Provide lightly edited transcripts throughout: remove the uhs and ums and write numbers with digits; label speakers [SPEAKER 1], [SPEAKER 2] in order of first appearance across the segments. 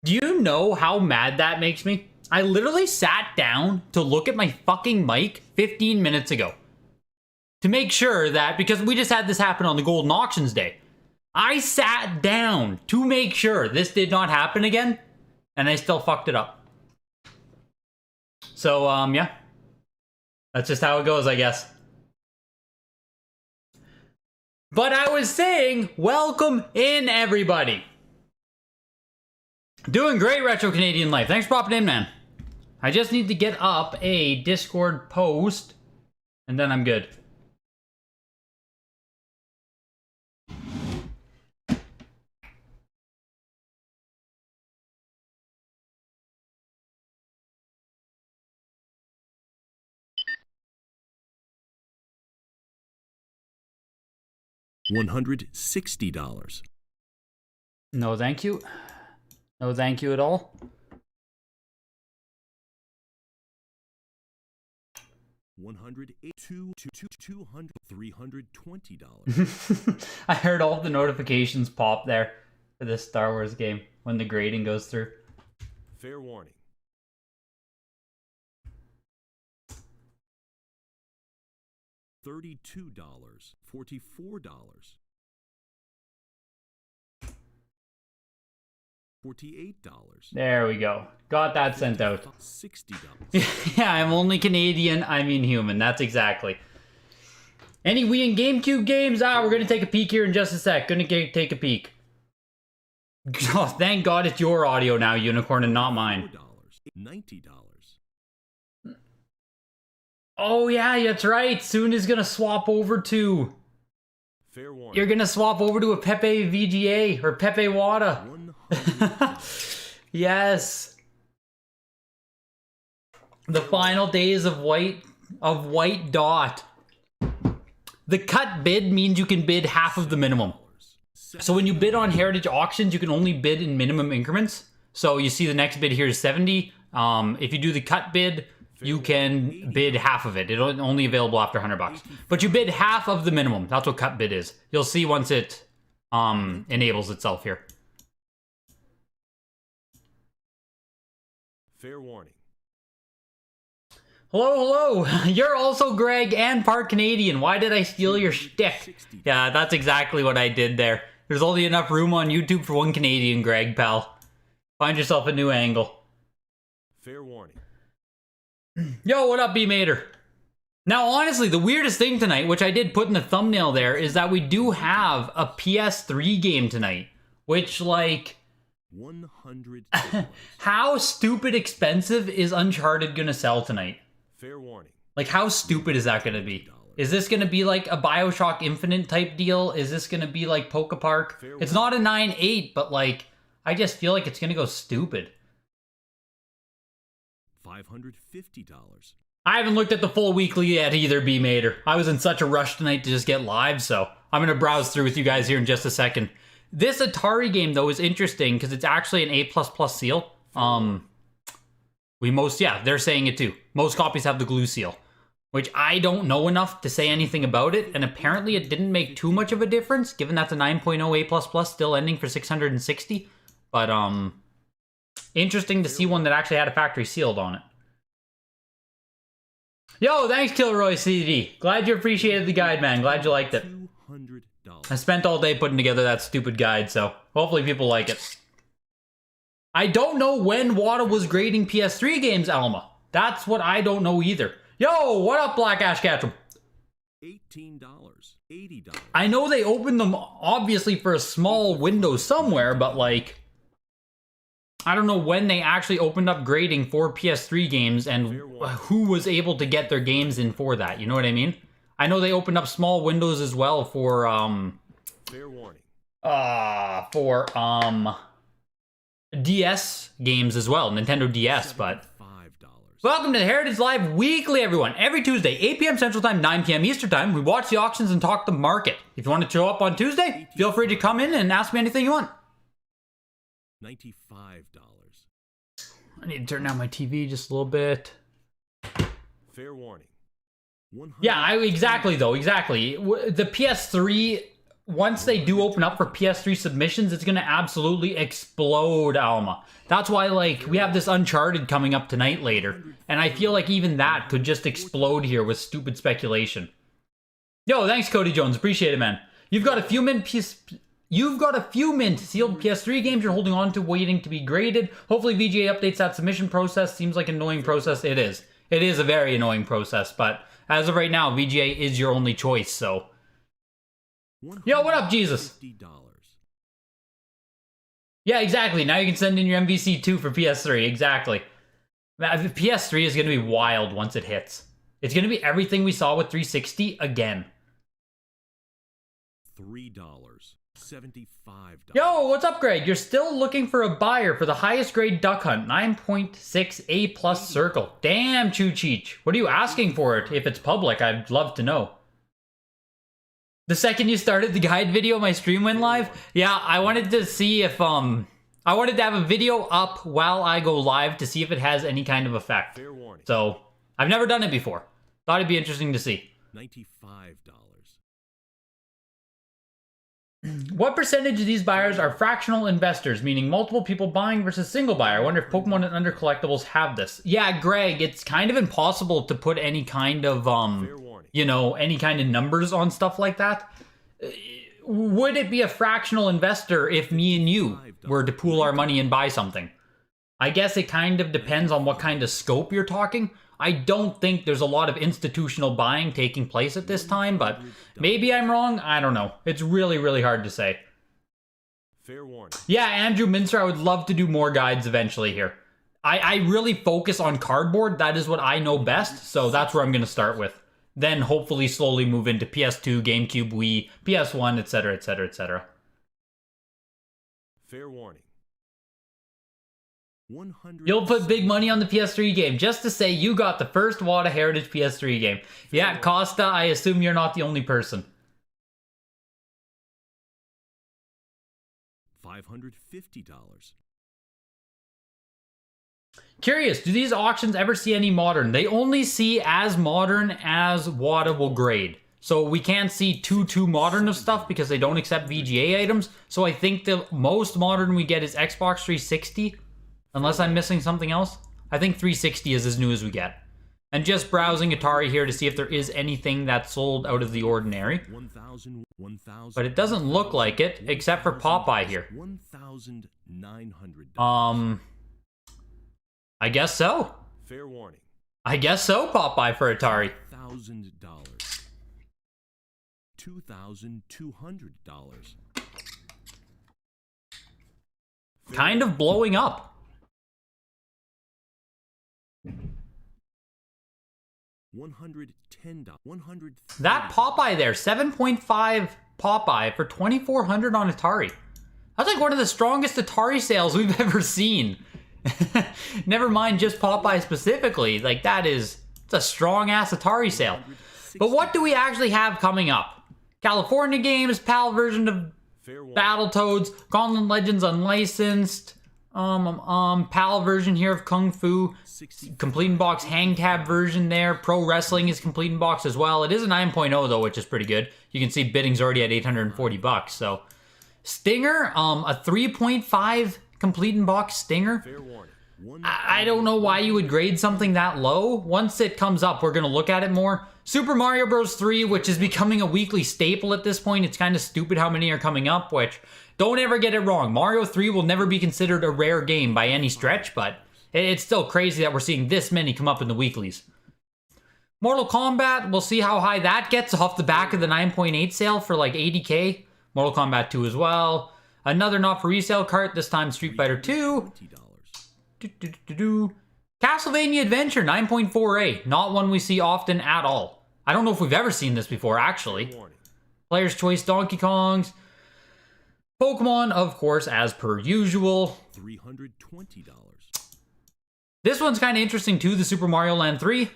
[SPEAKER 1] Do you know how mad that makes me? I literally sat down to look at my fucking mic 15 minutes ago to make sure that, because we just had this happen on the Golden Auctions day, I sat down to make sure this did not happen again, and I still fucked it up. So, yeah. That's just how it goes, I guess. But I was saying, welcome in, everybody. Doing great, Retro Canadian Life. Thanks for popping in, man. I just need to get up a Discord post, and then I'm good.
[SPEAKER 2] $160.
[SPEAKER 1] No, thank you. No, thank you at all.
[SPEAKER 2] $320.
[SPEAKER 1] I heard all the notifications pop there for this Star Wars game when the grading goes through.
[SPEAKER 2] Fair warning. $32. $44. $48.
[SPEAKER 1] There we go. Got that sent out.
[SPEAKER 2] $60.
[SPEAKER 1] Yeah, I'm only Canadian. I'm inhuman. That's exactly. Any Wii and GameCube games? We're gonna take a peek here in just a sec. Gonna take a peek. Oh, thank God it's your audio now, Unicorn, and not mine.
[SPEAKER 2] $90.
[SPEAKER 1] Oh yeah, that's right. Soon is gonna swap over to.
[SPEAKER 2] Fair warning.
[SPEAKER 1] You're gonna swap over to a Pepe VGA or Pepe WATA. Yes. The final days of White Dot. The cut bid means you can bid half of the minimum. So when you bid on Heritage Auctions, you can only bid in minimum increments. So you see the next bid here is 70. If you do the cut bid, you can bid half of it. It's only available after $100. But you bid half of the minimum. That's what cut bid is. You'll see once it enables itself here.
[SPEAKER 2] Fair warning.
[SPEAKER 1] Hello, hello. You're also Greg and part Canadian. Why did I steal your shtick? Yeah, that's exactly what I did there. There's only enough room on YouTube for one Canadian, Greg, pal. Find yourself a new angle.
[SPEAKER 2] Fair warning.
[SPEAKER 1] Yo, what up, B-Mater? Now, honestly, the weirdest thing tonight, which I did put in the thumbnail there, is that we do have a PS3 game tonight. Which, like...
[SPEAKER 2] $100.
[SPEAKER 1] How stupid expensive is Uncharted gonna sell tonight?
[SPEAKER 2] Fair warning.
[SPEAKER 1] Like, how stupid is that gonna be? Is this gonna be like a BioShock Infinite type deal? Is this gonna be like Poke Park? It's not a 9.8, but like, I just feel like it's gonna go stupid.
[SPEAKER 2] $550.
[SPEAKER 1] I haven't looked at the full weekly yet either, B-Mater. I was in such a rush tonight to just get live, so I'm gonna browse through with you guys here in just a second. This Atari game, though, is interesting because it's actually an A++ seal. They're saying it too. Most copies have the glue seal, which I don't know enough to say anything about it, and apparently it didn't make too much of a difference, given that's a 9.0 A++, still ending for 660. But, interesting to see one that actually had a factory sealed on it. Yo, thanks, Kilroy CD. Glad you appreciated the guide, man. Glad you liked it.
[SPEAKER 2] $200.
[SPEAKER 1] I spent all day putting together that stupid guide, so hopefully people like it. I don't know when WATA was grading PS3 games, Alma. That's what I don't know either. Yo, what up, Black Ash Ketchum?
[SPEAKER 2] $18. $80.
[SPEAKER 1] I know they opened them, obviously, for a small window somewhere, but, like... I don't know when they actually opened up grading for PS3 games and who was able to get their games in for that, you know what I mean? I know they opened up small windows as well for,
[SPEAKER 2] Fair warning.
[SPEAKER 1] DS games as well, Nintendo DS, but... Welcome to the Heritage Live Weekly, everyone. Every Tuesday, 8 p.m. Central Time, 9 p.m. Eastern Time, we watch the auctions and talk the market. If you want to show up on Tuesday, feel free to come in and ask me anything you want.
[SPEAKER 2] $95.
[SPEAKER 1] I need to turn down my TV just a little bit.
[SPEAKER 2] Fair warning.
[SPEAKER 1] Yeah, exactly. The PS3 once they do open up for PS3 submissions, it's going to absolutely explode, Alma. That's why, like, we have this Uncharted coming up tonight later, and I feel like even that could just explode here with stupid speculation. Yo, thanks, Cody Jones. Appreciate it, man. You've got a few mint sealed PS3 games you're holding on to, waiting to be graded. Hopefully VGA updates that submission process. Seems like an annoying process. It is. It is a very annoying process, but as of right now, VGA is your only choice, so. Yo, what up, Jesus? Yeah, exactly. Now you can send in your MVC2 for PS3. Exactly. PS3 is going to be wild once it hits. It's going to be everything we saw with 360 again.
[SPEAKER 2] $3.75.
[SPEAKER 1] Yo, what's up, Greg? You're still looking for a buyer for the highest grade duck hunt, 9.6 A plus circle. Damn, Choo-Cheech. What are you asking for it? If it's public, I'd love to know. The second you started the guide video, my stream went live. Yeah, I wanted to see if, I wanted to have a video up while I go live to see if it has any kind of effect. So, I've never done it before. Thought it'd be interesting to see.
[SPEAKER 2] $95.
[SPEAKER 1] What percentage of these buyers are fractional investors, meaning multiple people buying versus single buyer? I wonder if Pokemon and Under Collectibles have this. Yeah, Greg, it's kind of impossible to put any kind of, you know, any kind of numbers on stuff like that. Would it be a fractional investor if me and you were to pool our money and buy something? I guess it kind of depends on what kind of scope you're talking. I don't think there's a lot of institutional buying taking place at this time, but maybe I'm wrong. I don't know. It's really, really hard to say.
[SPEAKER 2] Fair warning.
[SPEAKER 1] Yeah, Andrew Mincer, I would love to do more guides eventually here. I really focus on cardboard. That is what I know best, so that's where I'm going to start with. Then hopefully slowly move into PS2, GameCube, Wii, PS1, etc., etc., etc.
[SPEAKER 2] Fair warning. 100.
[SPEAKER 1] You'll put big money on the PS3 game just to say you got the first WATA Heritage PS3 game. Yeah, Costa, I assume you're not the only person.
[SPEAKER 2] $550.
[SPEAKER 1] Curious, do these auctions ever see any modern? They only see as modern as WATA will grade. So we can't see too modern of stuff because they don't accept VGA items. So I think the most modern we get is Xbox 360. Unless I'm missing something else. I think 360 is as new as we get. And just browsing Atari here to see if there is anything that's sold out of the ordinary.
[SPEAKER 2] 1,000.
[SPEAKER 1] But it doesn't look like it, except for Popeye here.
[SPEAKER 2] $1,900.
[SPEAKER 1] I guess so.
[SPEAKER 2] Fair warning.
[SPEAKER 1] I guess so, Popeye for Atari.
[SPEAKER 2] $1,000. $2,200.
[SPEAKER 1] Kind of blowing up.
[SPEAKER 2] $110.
[SPEAKER 1] That Popeye there, 7.5 Popeye for $2,400 on Atari. That's like one of the strongest Atari sales we've ever seen. Never mind just Popeye specifically. Like it's a strong ass Atari sale. But what do we actually have coming up? California Games, PAL version of Battletoads, Gauntlet Legends Unlicensed, PAL version here of Kung Fu, Complete in Box Hang Tab version there, Pro Wrestling is Complete in Box as well. It is a 9.0 though, which is pretty good. You can see bidding's already at $840, so. Stinger, a 3.5 Complete in Box Stinger. I don't know why you would grade something that low. Once it comes up, we're gonna look at it more. Super Mario Bros. 3, which is becoming a weekly staple at this point. It's kind of stupid how many are coming up, which, don't ever get it wrong. Mario 3 will never be considered a rare game by any stretch, but it's still crazy that we're seeing this many come up in the weeklies. Mortal Kombat, we'll see how high that gets off the back of the 9.8 sale for like 80K. Mortal Kombat 2 as well. Another not for resale cart, this time Street Fighter 2. Castlevania Adventure 9.4A, not one we see often at all. I don't know if we've ever seen this before, actually. Player's Choice Donkey Kongs. Pokemon, of course, as per usual.
[SPEAKER 2] $320.
[SPEAKER 1] This one's kind of interesting too, the Super Mario Land 3.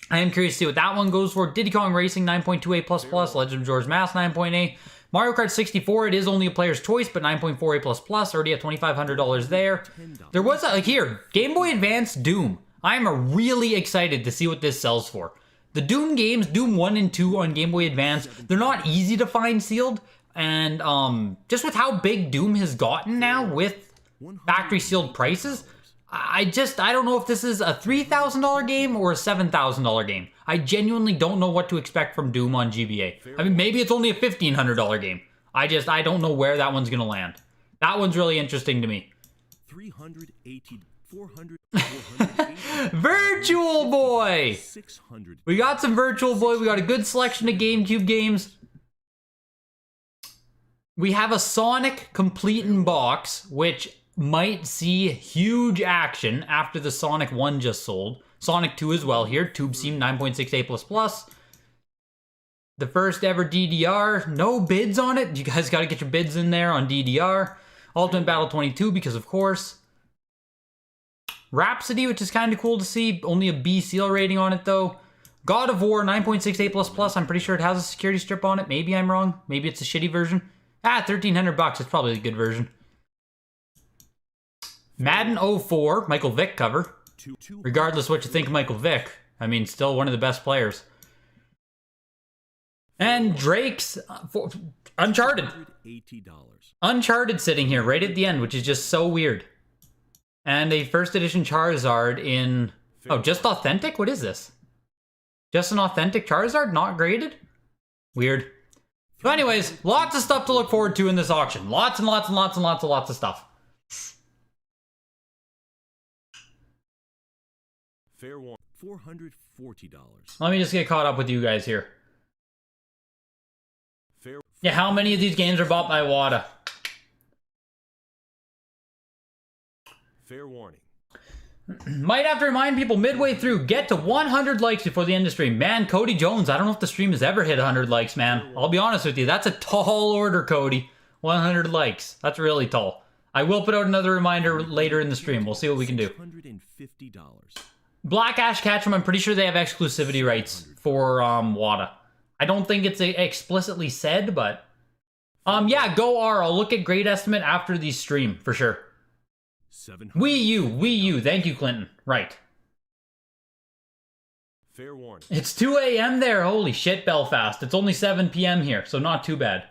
[SPEAKER 1] I am curious to see what that one goes for. Diddy Kong Racing 9.2A++, Legend of George Mass 9.8. Mario Kart 64, it is only a player's choice, but 9.4A++, already at $2,500 there. There was, here, Game Boy Advance Doom. I am really excited to see what this sells for. The Doom games, Doom 1 and 2 on Game Boy Advance, they're not easy to find sealed. And just with how big Doom has gotten now with factory sealed prices, I don't know if this is a $3,000 game or a $7,000 game. I genuinely don't know what to expect from Doom on GBA. I mean, maybe it's only a $1,500 game. I don't know where that one's gonna land. That one's really interesting to me.
[SPEAKER 2] 380, 400,
[SPEAKER 1] Virtual Boy!
[SPEAKER 2] 600.
[SPEAKER 1] We got some Virtual Boy. We got a good selection of GameCube games. We have a Sonic Complete in Box, which might see huge action after the Sonic 1 just sold. Sonic 2 as well here. Tube Seam 9.68++. The first ever DDR. No bids on it. You guys got to get your bids in there on DDR. Ultimate Battle 22 because of course. Rhapsody, which is kind of cool to see. Only a B seal rating on it though. God of War 9.68++. I'm pretty sure it has a security strip on it. Maybe I'm wrong. Maybe it's a shitty version. $1,300. It's probably a good version. Madden 04, Michael Vick cover. Regardless what you think of Michael Vick, I mean, still one of the best players. And Drake's Uncharted. Uncharted sitting here right at the end, which is just so weird. And a first edition Charizard in... Oh, just authentic? What is this? Just an authentic Charizard, not graded? Weird. So anyways, lots of stuff to look forward to in this auction. Lots and lots and lots and lots and lots of stuff.
[SPEAKER 2] Fair warning, $440.
[SPEAKER 1] Let me just get caught up with you guys here.
[SPEAKER 2] Fair.
[SPEAKER 1] Yeah, how many of these games are bought by WATA?
[SPEAKER 2] Fair warning.
[SPEAKER 1] Might have to remind people midway through, get to 100 likes before the end of the stream. Man, Cody Jones, I don't know if the stream has ever hit 100 likes, man. I'll be honest with you, that's a tall order, Cody. 100 likes. That's really tall. I will put out another reminder later in the stream. We'll see what we can do.
[SPEAKER 2] $650.
[SPEAKER 1] Black Ash Ketchum, I'm pretty sure they have exclusivity rights for WATA. I don't think it's explicitly said, but... yeah, go R. I'll look at grade estimate after the stream, for sure. Wii U. Thank you, Clinton. Right.
[SPEAKER 2] Fair warning.
[SPEAKER 1] It's 2 a.m. there. Holy shit, Belfast. It's only 7 p.m. here, so not too bad.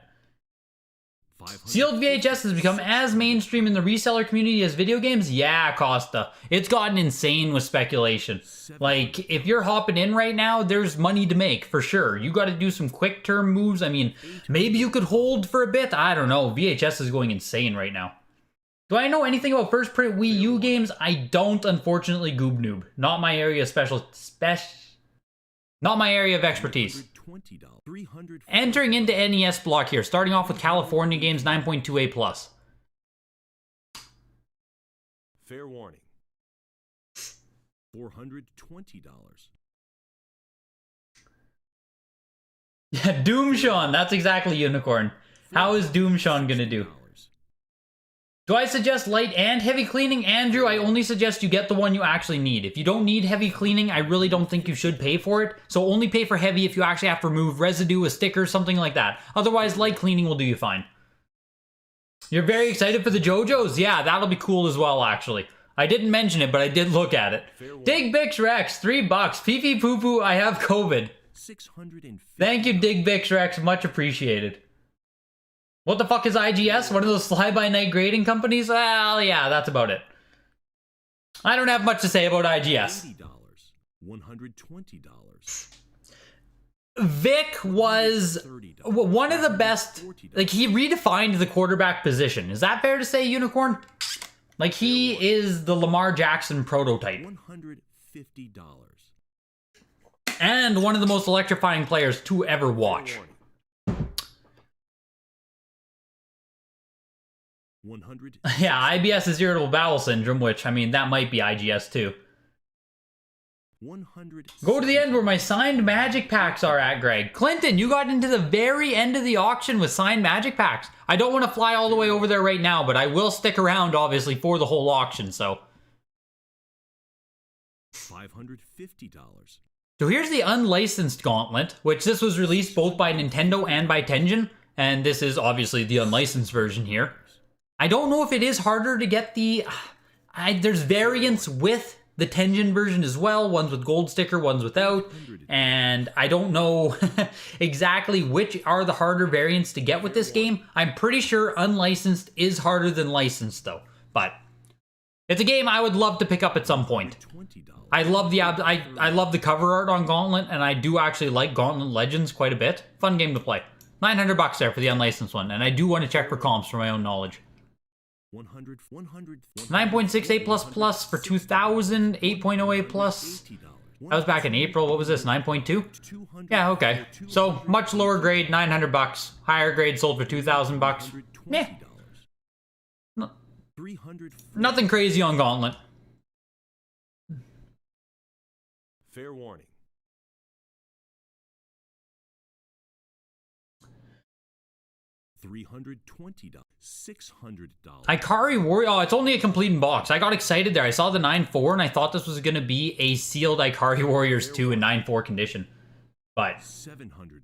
[SPEAKER 1] Sealed VHS has become as mainstream in the reseller community as video games? Yeah, Costa. It's gotten insane with speculation. Like, if you're hopping in right now, there's money to make, for sure. You gotta do some quick-term moves. I mean, maybe you could hold for a bit. I don't know. VHS is going insane right now. Do I know anything about first-print Wii U games? I don't, unfortunately, Goob Noob. Not my area of not my area of expertise. Entering into NES block here, starting off with California games 9.2A+.
[SPEAKER 2] Fair warning. $420.
[SPEAKER 1] Yeah, Doomshawn, that's exactly Unicorn. How is Doomshawn gonna do? Do I suggest light and heavy cleaning? Andrew, I only suggest you get the one you actually need. If you don't need heavy cleaning, I really don't think you should pay for it. So only pay for heavy if you actually have to remove residue, a sticker, something like that. Otherwise, light cleaning will do you fine. You're very excited for the JoJo's? Yeah, that'll be cool as well, actually. I didn't mention it, but I did look at it. Dig Bix Rex, $3. Pee poo poo, I have COVID. Thank you, Dig Bix Rex, much appreciated. What the fuck is IGS? One of those fly-by-night grading companies? Well, yeah, that's about it. I don't have much to say about IGS.
[SPEAKER 2] $120.
[SPEAKER 1] Vic was one of the best, like, he redefined the quarterback position. Is that fair to say, Unicorn? Like, he is the Lamar Jackson prototype.
[SPEAKER 2] $150.
[SPEAKER 1] And one of the most electrifying players to ever watch.
[SPEAKER 2] 100.
[SPEAKER 1] Yeah, IBS is irritable bowel syndrome, which, I mean, that might be IGS too.
[SPEAKER 2] 100.
[SPEAKER 1] Go to the end where my signed magic packs are at, Greg. Clinton, you got into the very end of the auction with signed magic packs. I don't want to fly all the way over there right now, but I will stick around, obviously, for the whole auction, so.
[SPEAKER 2] $550.
[SPEAKER 1] So here's the unlicensed gauntlet, which this was released both by Nintendo and by Tengen, and this is obviously the unlicensed version here. I don't know if it is harder to get the... there's variants with the Tenjin version as well. One's with gold sticker, one's without. And I don't know exactly which are the harder variants to get with this game. I'm pretty sure unlicensed is harder than licensed though. But it's a game I would love to pick up at some point. I love the I love the cover art on Gauntlet, and I do actually like Gauntlet Legends quite a bit. Fun game to play. $900 there for the unlicensed one, and I do want to check for comps for my own knowledge. 9.68 plus plus for 2000, 8.08 plus. That was back in April. What was this? 9.2? Yeah, okay. So much lower grade, $900. Higher grade sold for $2,000. Meh. Nothing crazy on Gauntlet.
[SPEAKER 2] Fair warning. $320, $600.
[SPEAKER 1] Ikari Warrior. Oh, it's only a complete in box. I got excited there. I saw the 9.4 and I thought this was going to be a sealed Ikari Warriors 2 in 9.4 condition. But
[SPEAKER 2] $700.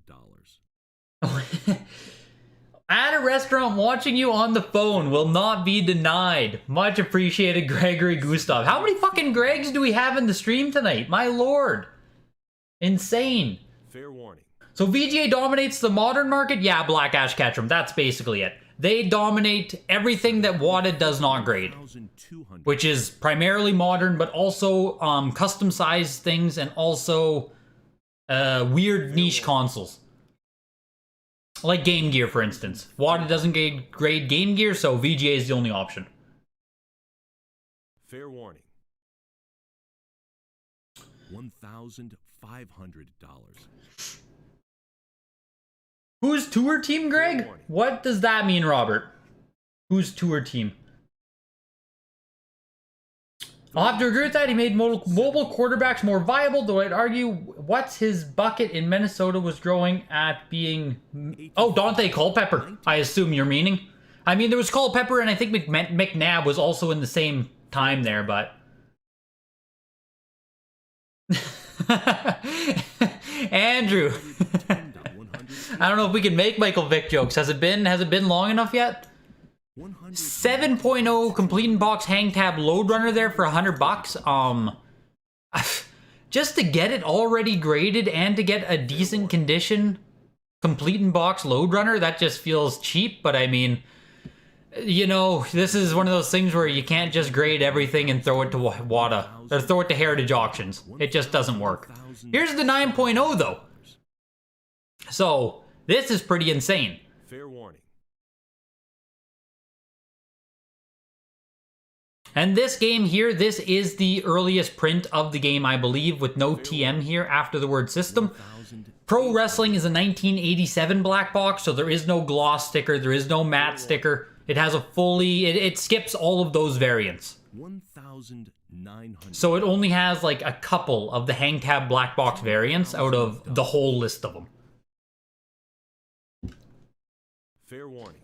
[SPEAKER 1] at a restaurant watching you on the phone will not be denied. Much appreciated, Gregory Gustav. How many fucking Gregs do we have in the stream tonight? My lord. Insane.
[SPEAKER 2] Fair warning.
[SPEAKER 1] So VGA dominates the modern market? Yeah, Black Ash Ketchum. That's basically it. They dominate everything that WATA does not grade. Which is primarily modern, but also custom-sized things and also weird niche consoles. Like Game Gear, for instance. WATA doesn't grade Game Gear, so VGA is the only option.
[SPEAKER 2] Fair warning. $1,500.
[SPEAKER 1] Who's tour team, Greg? What does that mean, Robert? Who's tour team? I'll have to agree with that. He made mobile quarterbacks more viable, though I'd argue what's his bucket in Minnesota was growing at being... Oh, Dante Culpepper, I assume you're meaning. I mean, there was Culpepper, and I think McNabb was also in the same time there, but... Andrew. I don't know if we can make Michael Vick jokes. Has it been long enough yet? 7.0 complete in box hang tab load runner there for $100. Just to get it already graded and to get a decent condition complete in box load runner, that just feels cheap. But I mean, you know, this is one of those things where you can't just grade everything and throw it to WATA or throw it to Heritage Auctions. It just doesn't work. Here's the 9.0 though. So this is pretty insane.
[SPEAKER 2] Fair warning.
[SPEAKER 1] And this game here, this is the earliest print of the game, I believe, with no TM here after the word system. Pro Wrestling is a 1987 black box, so there is no gloss sticker, there is no matte sticker. It has a fully, it skips all of those variants.
[SPEAKER 2] 1,900.
[SPEAKER 1] So it only has like a couple of the hang tab black box variants out of the whole list of them.
[SPEAKER 2] Fair warning.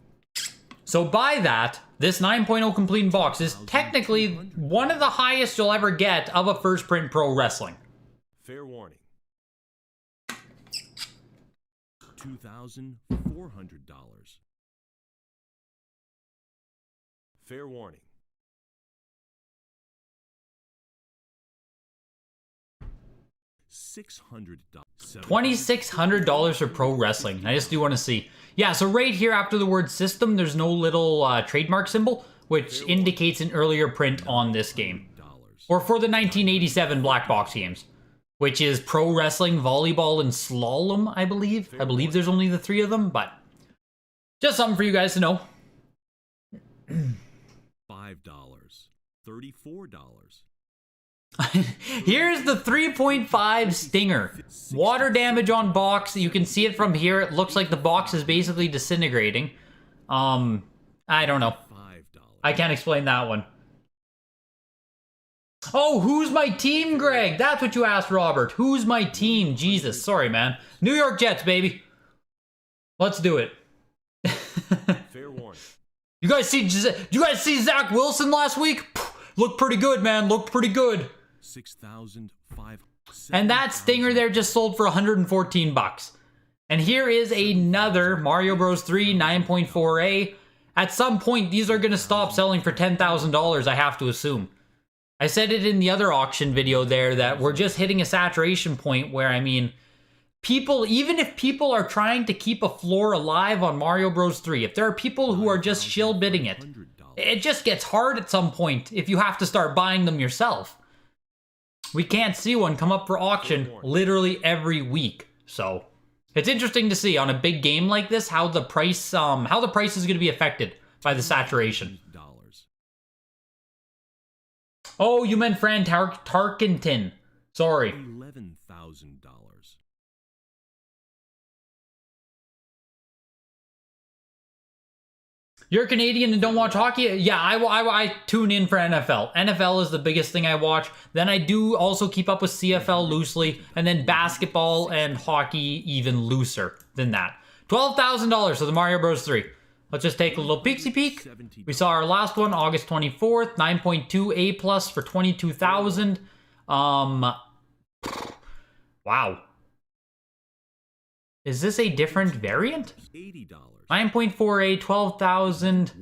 [SPEAKER 1] So by that, this 9.0 complete in box is technically one of the highest you'll ever get of a first print pro wrestling.
[SPEAKER 2] Fair warning. $2,400. Fair warning. $600.
[SPEAKER 1] $2,600 for pro wrestling. I just do want to see. Yeah, so right here after the word system, there's no little trademark symbol, which indicates an earlier print on this game. Or for the 1987 black box games, which is pro wrestling, volleyball, and slalom, I believe. I believe there's only the 3 of them, but just something for you guys to know.
[SPEAKER 2] $5. $34.
[SPEAKER 1] Here's the 3.5 Stinger. Water damage on box. You can see it from here. It looks like the box is basically disintegrating. I don't know. I can't explain that one. Oh, who's my team, Greg? That's what you asked, Robert. Who's my team? Jesus, sorry, man. New York Jets, baby. Let's do it.
[SPEAKER 2] Fair warning.
[SPEAKER 1] You guys see Zach Wilson last week? Looked pretty good, man. Looked pretty good.
[SPEAKER 2] 6,500.
[SPEAKER 1] And that Stinger there just sold for $114. And here is another Mario Bros. 3 9.4A. At some point, these are going to stop selling for $10,000, I have to assume. I said it in the other auction video there that we're just hitting a saturation point where, I mean, people, even if people are trying to keep a floor alive on Mario Bros. 3, if there are people who are just shill bidding it, it just gets hard at some point if you have to start buying them yourself. We can't see one come up for auction literally every week. So it's interesting to see on a big game like this how the price is going to be affected by the saturation. Oh, you meant Fran Tarkenton. Sorry.
[SPEAKER 2] $11,000.
[SPEAKER 1] You're Canadian and don't watch hockey? Yeah, I tune in for NFL. NFL is the biggest thing I watch. Then I do also keep up with CFL loosely, and then basketball and hockey even looser than that. $12,000 for the Mario Bros. 3. Let's just take a little peeksy peek. We saw our last one, August 24th, 9.2 A plus for 22,000. Wow. Is this a different variant?
[SPEAKER 2] $80.
[SPEAKER 1] 9.4A, 12,000.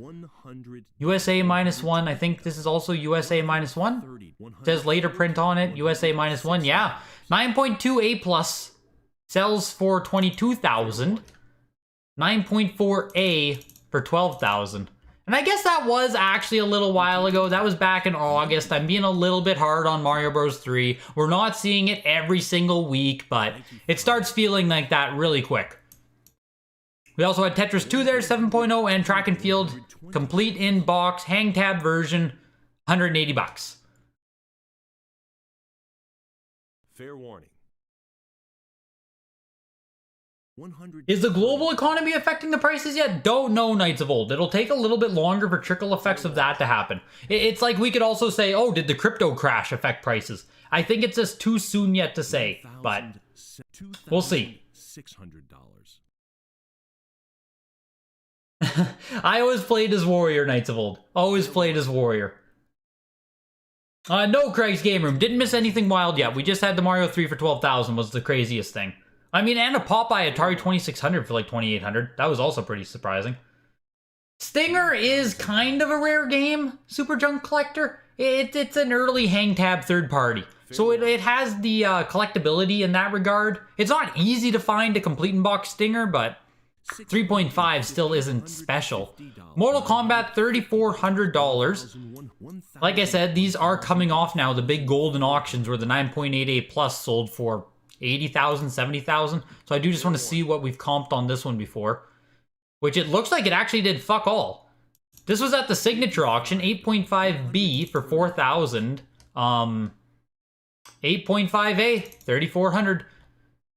[SPEAKER 1] USA -1. I think this is also USA -1. It says later print on it, USA -1. Yeah. 9.2 A plus sells for 22,000. 9.4A for 12,000. And I guess that was actually a little while ago. That was back in August. I'm being a little bit hard on Mario Bros. 3. We're not seeing it every single week, but it starts feeling like that really quick. We also had Tetris 2 there, 7.0, and Track and Field, complete in box, hang tab version, 180 bucks.
[SPEAKER 2] Fair warning.
[SPEAKER 1] Is the global economy affecting the prices yet? Don't know, Knights of Old. It'll take a little bit longer for trickle effects of that to happen. It's like we could also say, oh, did the crypto crash affect prices? I think it's just too soon yet to say, but we'll see.
[SPEAKER 2] $600.
[SPEAKER 1] I always played as Warrior, Knights of Old. Always played as Warrior. No, Craig's Game Room. Didn't miss anything wild yet. We just had the Mario 3 for 12,000 was the craziest thing. I mean, and a Popeye Atari 2600 for like 2,800. That was also pretty surprising. Stinger is kind of a rare game, Super Junk Collector. It's an early hang tab third party. So it has the collectability in that regard. It's not easy to find a complete in-box Stinger, but 3.5 still isn't special. Mortal Kombat, $3,400. Like I said, these are coming off now, the big golden auctions where the 9.88 plus sold for 80,000, 70,000. So I do just want to see what we've comped on this one before. Which it looks like it actually did fuck all. This was at the signature auction, 8.5B for 4,000. 8.5A, 3,400.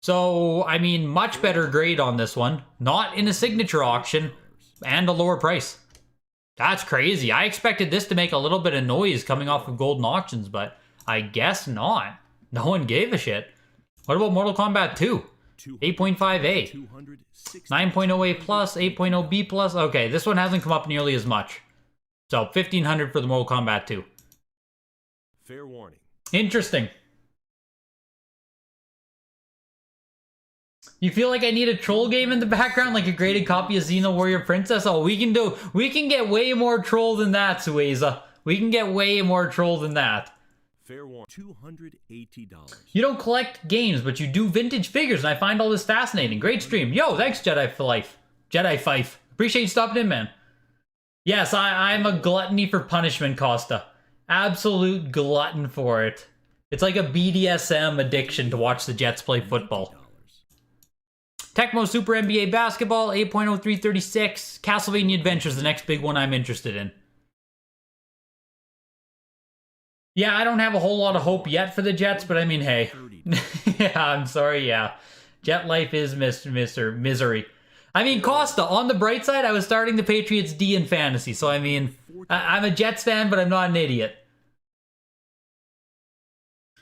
[SPEAKER 1] So, I mean, much better grade on this one. Not in a signature auction, and a lower price. That's crazy. I expected this to make a little bit of noise coming off of golden auctions, but I guess not. No one gave a shit. What about Mortal Kombat 2? 8.5A. 9.0A plus, 8.0B plus. Okay, this one hasn't come up nearly as much. So, 1,500 for the Mortal Kombat 2.
[SPEAKER 2] Fair warning.
[SPEAKER 1] Interesting. You feel like I need a troll game in the background, like a graded copy of Xeno Warrior Princess? Oh, we can get way more troll than that, Sueza. We can get way more troll than that.
[SPEAKER 2] Fair warning. $280.
[SPEAKER 1] You don't collect games, but you do vintage figures, and I find all this fascinating. Great stream. Yo, thanks, Jedi for Life. Jedi Fife. Appreciate you stopping in, man. Yes, I'm a gluttony for punishment, Costa. Absolute glutton for it. It's like a BDSM addiction to watch the Jets play football. Tecmo Super NBA Basketball, 8.0336. Castlevania Adventures, the next big one I'm interested in. Yeah, I don't have a whole lot of hope yet for the Jets, but I mean, hey. Yeah, I'm sorry, yeah. Jet life is misery. I mean, Costa, on the bright side, I was starting the Patriots D in fantasy, so I mean, I'm a Jets fan, but I'm not an idiot.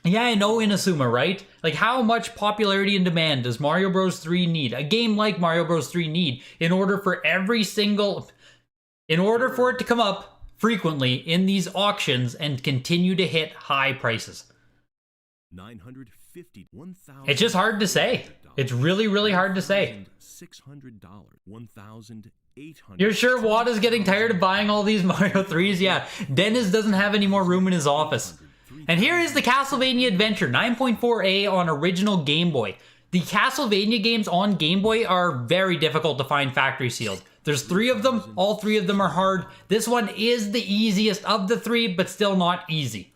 [SPEAKER 1] Yeah, I know, Inazuma, right? Like, how much popularity and demand does Mario Bros. 3 need? A game like Mario Bros. 3 need in order for it to come up frequently in these auctions and continue to hit high prices.
[SPEAKER 2] $950.
[SPEAKER 1] It's just hard to say. It's really, really hard to say.
[SPEAKER 2] $600. $1,800.
[SPEAKER 1] You're sure WATA's getting tired of buying all these Mario 3s? Yeah, Dennis doesn't have any more room in his office. And here is the Castlevania Adventure 9.4A on original Game Boy. The Castlevania games on Game Boy are very difficult to find factory sealed. There's 3 of them. All 3 of them are hard. This one is the easiest of the 3, but still not easy.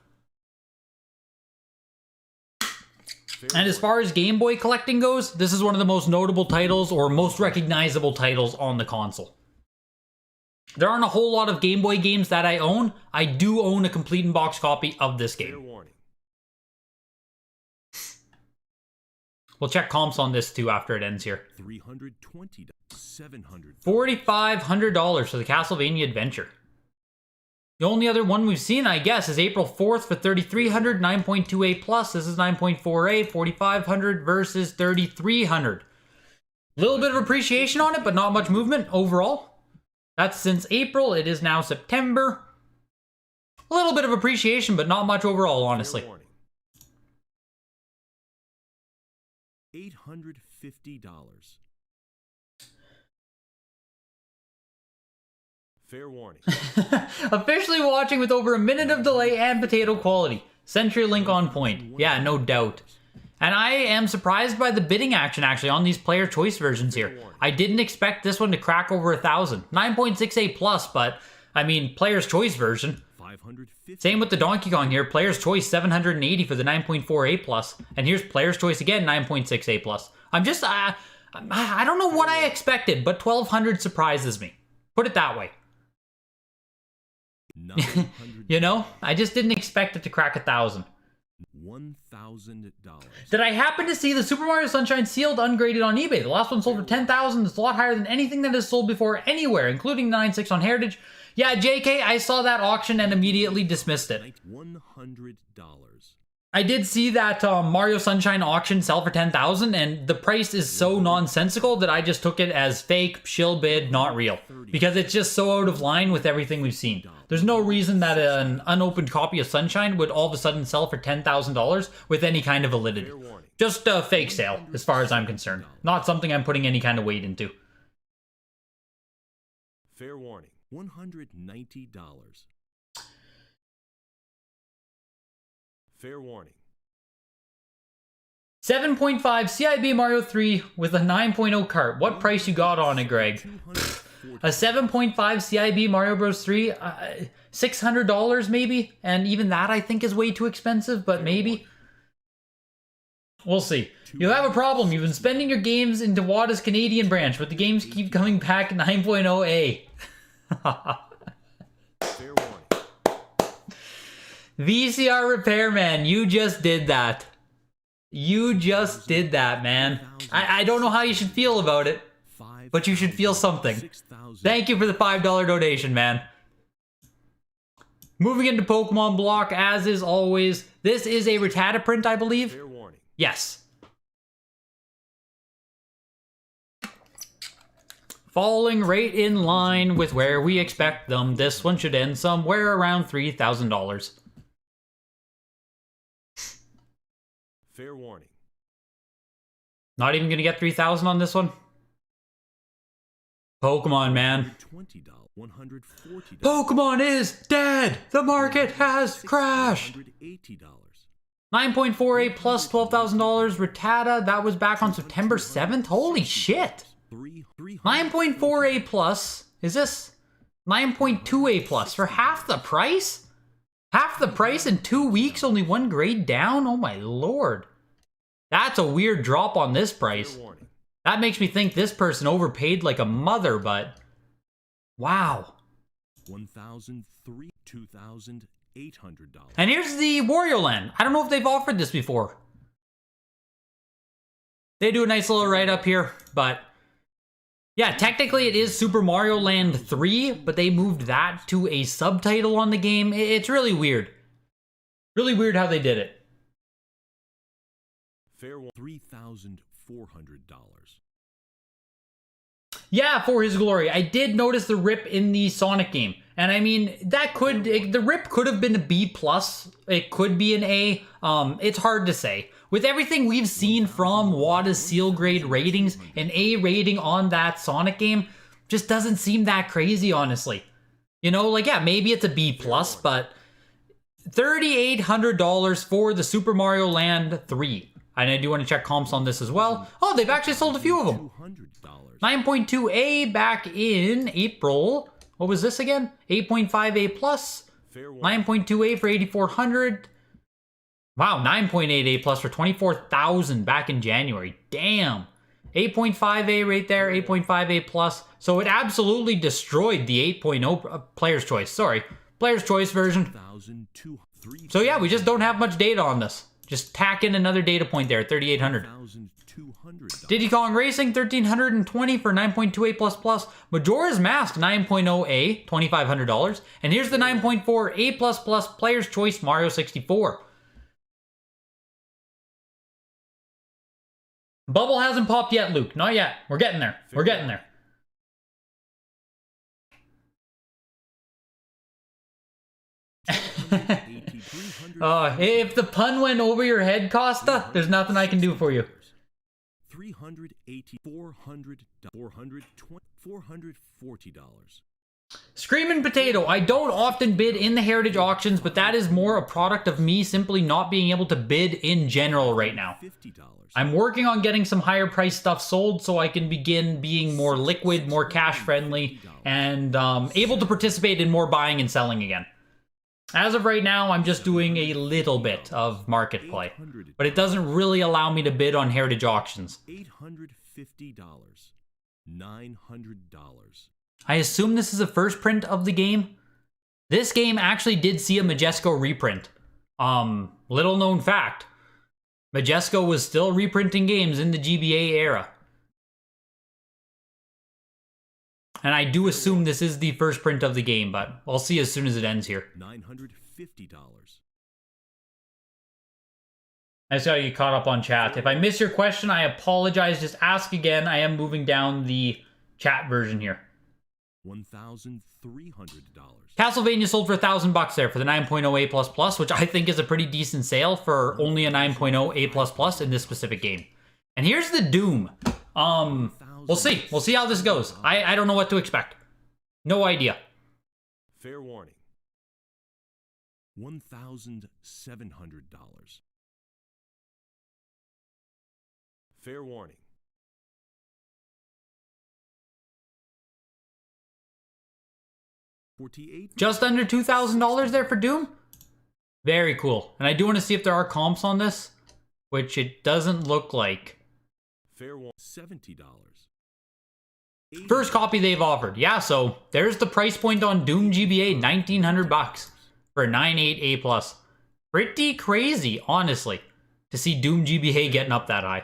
[SPEAKER 1] And as far as Game Boy collecting goes, this is one of the most notable titles or most recognizable titles on the console. There aren't a whole lot of Game Boy games that I own. I do own a complete in-box copy of this game. We'll check comps on this too after it ends here.
[SPEAKER 2] $320. $700.
[SPEAKER 1] $4,500 for the Castlevania Adventure. The only other one we've seen, I guess, is April 4th for $3,300, 9.2A plus. This is 9.4A, $4,500 versus $3,300. A little bit of appreciation on it, but not much movement overall. That's since April. It is now September. A little bit of appreciation, but not much overall, honestly.
[SPEAKER 2] $850. Fair warning.
[SPEAKER 1] Officially watching with over a minute of delay and potato quality. CenturyLink on point. Yeah, no doubt. And I am surprised by the bidding action actually on these player choice versions here. I didn't expect this one to crack over 1,000. 9.6A plus, but I mean, player's choice version. Same with the Donkey Kong here. Player's choice 780 for the 9.4A plus. And here's player's choice again, 9.6A plus. I'm just, I don't know what I expected, but 1,200 surprises me. Put it that way. You know, I just didn't expect it to crack 1,000.
[SPEAKER 2] $1,000.
[SPEAKER 1] Did I happen to see the Super Mario Sunshine sealed ungraded on eBay? The last one sold for $10,000. It's a lot higher than anything that has sold before anywhere, including 9.6 on Heritage. Yeah, JK, I saw that auction and immediately dismissed it.
[SPEAKER 2] $100.
[SPEAKER 1] I did see that Mario Sunshine auction sell for $10,000, and the price is so nonsensical that I just took it as fake, shill bid, not real. Because it's just so out of line with everything we've seen. There's no reason that an unopened copy of Sunshine would all of a sudden sell for $10,000 with any kind of validity. Just a fake sale, as far as I'm concerned. Not something I'm putting any kind of weight into.
[SPEAKER 2] Fair warning. $190. Fair warning.
[SPEAKER 1] 7.5 CIB Mario 3 with a 9.0 cart. What price you got on it, Greg? A 7.5 CIB Mario Bros. 3, $600 maybe? And even that I think is way too expensive, but maybe. We'll see. You'll have a problem. You've been spending your games into WATA's Canadian branch, but the games keep coming back 9.0A.
[SPEAKER 2] Fair warning.
[SPEAKER 1] VCR Repairman, you just did that. You just did that, man. I don't know how you should feel about it, but you should feel something. Thank you for the $5 donation, man. Moving into Pokemon Block, as is always. This is a Rattata print, I believe.
[SPEAKER 2] Fair warning.
[SPEAKER 1] Yes. Falling right in line with where we expect them. This one should end somewhere around $3,000.
[SPEAKER 2] Fair warning.
[SPEAKER 1] Not even gonna get 3,000 on this one. Pokemon, man.
[SPEAKER 2] $20. $140.
[SPEAKER 1] Pokemon is dead. The market has crashed.
[SPEAKER 2] $180.
[SPEAKER 1] 9.48 plus $12,000. Rattata, that was back on September 7th. Holy shit. 9.4A plus. Is this 9.2A plus for half the price? Half the price in 2 weeks, only one grade down? Oh my lord. That's a weird drop on this price. That makes me think this person overpaid like a mother, but wow.
[SPEAKER 2] $1,003. $2,800.
[SPEAKER 1] And here's the Wario Land. I don't know if they've offered this before. They do a nice little write-up here, but yeah, technically it is Super Mario Land 3, but they moved that to a subtitle on the game. It's really weird. Really weird how they did it.
[SPEAKER 2] Fair $3,400.
[SPEAKER 1] Yeah, for his glory. I did notice the rip in the Sonic game. And I mean, the rip could have been a B+. It could be an A. It's hard to say. With everything we've seen from WATA's seal grade ratings, an A rating on that Sonic game just doesn't seem that crazy, honestly. You know, like, yeah, maybe it's a B+, but $3,800 for the Super Mario Land 3. And I do want to check comps on this as well. Oh, they've actually sold a few of them. 9.2A back in April. What was this again? 8.5A plus. 9.2A for 8,400. Wow, 9.8A plus for 24,000 back in January. Damn. 8.5A right there, 8.5A plus. So it absolutely destroyed the 8.0 Player's Choice. Sorry, Player's Choice version. So yeah, we just don't have much data on this. Just tack in another data point there at 3,800. Diddy Kong Racing, 1,320 for 9.28 plus plus. Majora's Mask, 9.0A, $2,500. And here's the 9.4 A plus plus Player's Choice Mario 64. Bubble hasn't popped yet, Luke. Not yet. We're getting there. We're getting there. If the pun went over your head, Costa, there's nothing I can do for you.
[SPEAKER 2] $440.
[SPEAKER 1] Screamin' Potato, I don't often bid in the Heritage auctions, but that is more a product of me simply not being able to bid in general right now. I'm working on getting some higher price stuff sold so I can begin being more liquid, more cash friendly, and able to participate in more buying and selling again. As of right now, I'm just doing a little bit of market play, but it doesn't really allow me to bid on Heritage auctions.
[SPEAKER 2] $850. $900.
[SPEAKER 1] I assume this is a first print of the game. This game actually did see a Majesco reprint. Little known fact. Majesco was still reprinting games in the GBA era. And I do assume this is the first print of the game, but I'll see as soon as it ends here.
[SPEAKER 2] $950.
[SPEAKER 1] I just gotta get caught up on chat. If I miss your question, I apologize. Just ask again. I am moving down the chat version here.
[SPEAKER 2] $1,300.
[SPEAKER 1] Castlevania sold for $1,000 there for the 9.0 A++, which I think is a pretty decent sale for only a 9.0 A++ in this specific game. And here's the Doom. We'll see. We'll see how this goes. I don't know what to expect. No idea.
[SPEAKER 2] Fair warning. $1,700. Fair warning. $48.
[SPEAKER 1] Just under $2,000 there for Doom? Very cool. And I do want to see if there are comps on this, which it doesn't look like.
[SPEAKER 2] Fair warning. $70.
[SPEAKER 1] First copy they've offered. Yeah, so there's the price point on Doom GBA, $1,900 for a 9.8 A+. Pretty crazy, honestly, to see Doom GBA getting up that high.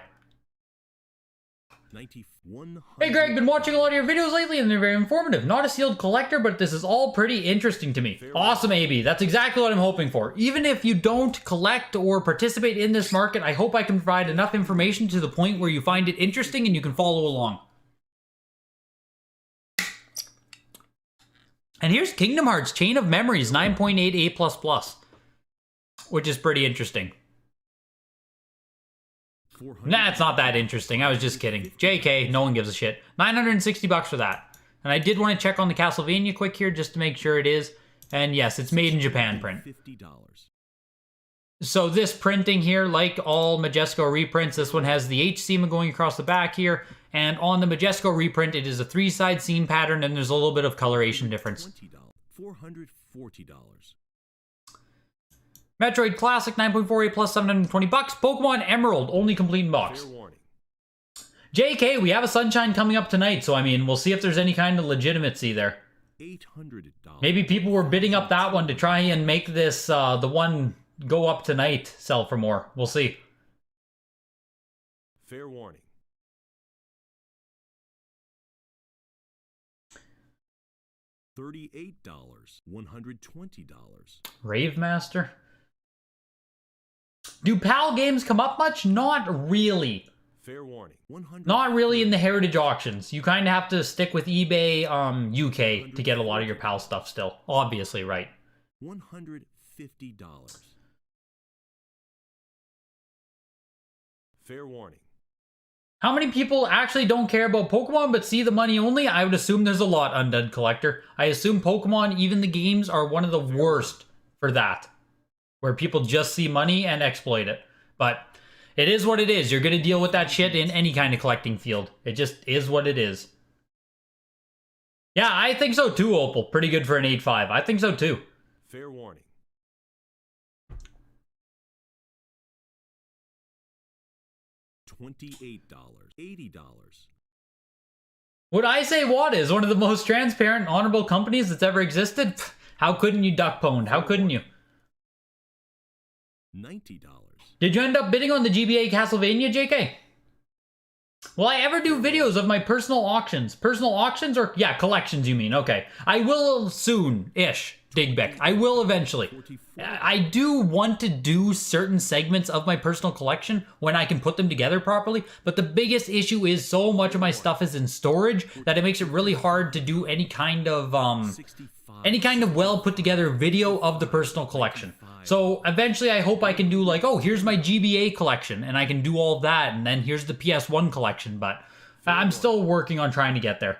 [SPEAKER 1] Hey Greg, been watching a lot of your videos lately and they're very informative. Not a sealed collector, but this is all pretty interesting to me. Awesome, AB. That's exactly what I'm hoping for. Even if you don't collect or participate in this market, I hope I can provide enough information to the point where you find it interesting and you can follow along. And here's Kingdom Hearts Chain of Memories 9.8 A++, which is pretty interesting. Nah, it's not that interesting. I was just kidding. JK, no one gives a shit. $960 for that. And I did want to check on the Castlevania quick here just to make sure it is. And yes, it's made in Japan print. So this printing here, like all Majesco reprints, this one has the H seam going across the back here. And on the Majesco reprint, it is a 3-side seam pattern and there's a little bit of coloration difference.
[SPEAKER 2] $440.
[SPEAKER 1] Metroid Classic 9.48 plus $720. Pokemon Emerald, only complete in box.
[SPEAKER 2] Fair warning.
[SPEAKER 1] JK, we have a Sunshine coming up tonight, so I mean, we'll see if there's any kind of legitimacy there.
[SPEAKER 2] $800.
[SPEAKER 1] Maybe people were bidding up that one to try and make this, the one go up tonight, sell for more. We'll see.
[SPEAKER 2] Fair warning. $38. $120.
[SPEAKER 1] Rave Master. Do PAL games come up much? Not really.
[SPEAKER 2] Fair warning. 100.
[SPEAKER 1] Not really in the heritage auctions. You kind of have to stick with eBay UK to get a lot of your PAL stuff still. Obviously, right.
[SPEAKER 2] $150. Fair warning.
[SPEAKER 1] How many people actually don't care about Pokemon but see the money only? I would assume there's a lot, Undead Collector. I assume Pokemon, even the games, are one of the worst for that. Where people just see money and exploit it. But it is what it is. You're going to deal with that shit in any kind of collecting field. It just is what it is. Yeah, I think so too, Opal. Pretty good for an 8.5. I think so too.
[SPEAKER 2] Fair warning. $28. $80.
[SPEAKER 1] Would I say WATA is one of the most transparent, honorable companies that's ever existed? How couldn't you, Duck Pwned? How couldn't you?
[SPEAKER 2] $90.
[SPEAKER 1] Did you end up bidding on the GBA Castlevania, JK? Will I ever do videos of my personal auctions? Personal auctions or, yeah, collections you mean. Okay. I will soon-ish, Digbeck. I will eventually. I do want to do certain segments of my personal collection when I can put them together properly, but the biggest issue is so much of my stuff is in storage that it makes it really hard to do any kind of well put together video of the personal collection. So eventually I hope I can do like, oh, here's my GBA collection, and I can do all of that, and then here's the PS1 collection, but I'm still working on trying to get there.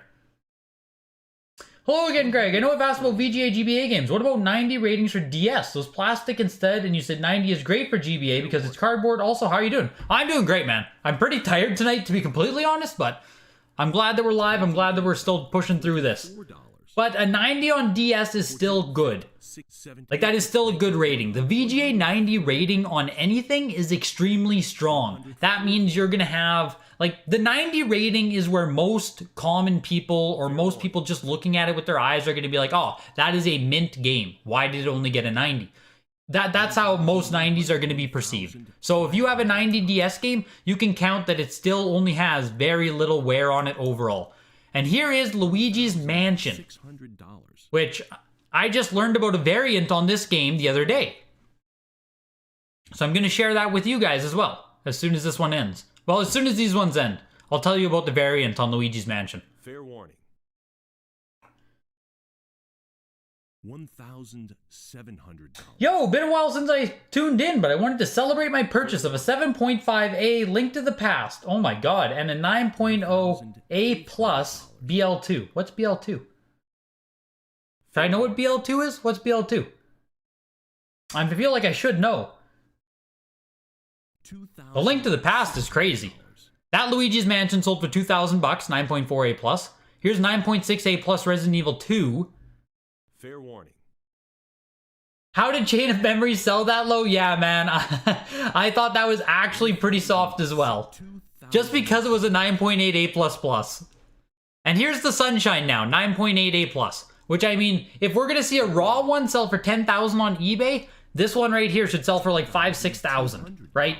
[SPEAKER 1] Hello again, Greg. I know I've asked about VGA GBA games. What about 90 ratings for DS? Those plastic instead, and you said 90 is great for GBA because it's cardboard. Also, how are you doing? I'm doing great, man. I'm pretty tired tonight, to be completely honest, but I'm glad that we're live. I'm glad that we're still pushing through this. But a 90 on DS is still good. Like, that is still a good rating. The VGA 90 rating on anything is extremely strong. That means you're going to have, like, the 90 rating is where most common people or most people just looking at it with their eyes are going to be like, oh, that is a mint game. Why did it only get a 90? That's how most 90s are going to be perceived. So if you have a 90 DS game, you can count that it still only has very little wear on it overall. And here is Luigi's Mansion, which I just learned about a variant on this game the other day. So I'm going to share that with you guys as well, as soon as this one ends. Well, as soon as these ones end, I'll tell you about the variant on Luigi's Mansion.
[SPEAKER 2] Fair warning. $1,700.
[SPEAKER 1] Yo, been a while since I tuned in, but I wanted to celebrate my purchase of a 7.5A Link to the Past. Oh my god, and a 9.0 A Plus BL2. What's BL2? Should I know what BL2 is? What's BL2? I feel like I should know. The Link to the Past is crazy. That Luigi's Mansion sold for $2,000, 9.4 A Plus. Here's 9.6 A Plus Resident Evil 2.
[SPEAKER 2] Fair warning.
[SPEAKER 1] How did Chain of Memories sell that low? Yeah, man. I thought that was actually pretty soft as well. Just because it was a 9.8 A plus. And here's the Sunshine now, 9.8 A plus. Which, I mean, if we're going to see a raw one sell for $10,000 on eBay, this one right here should sell for like $5,000, $6,000, right?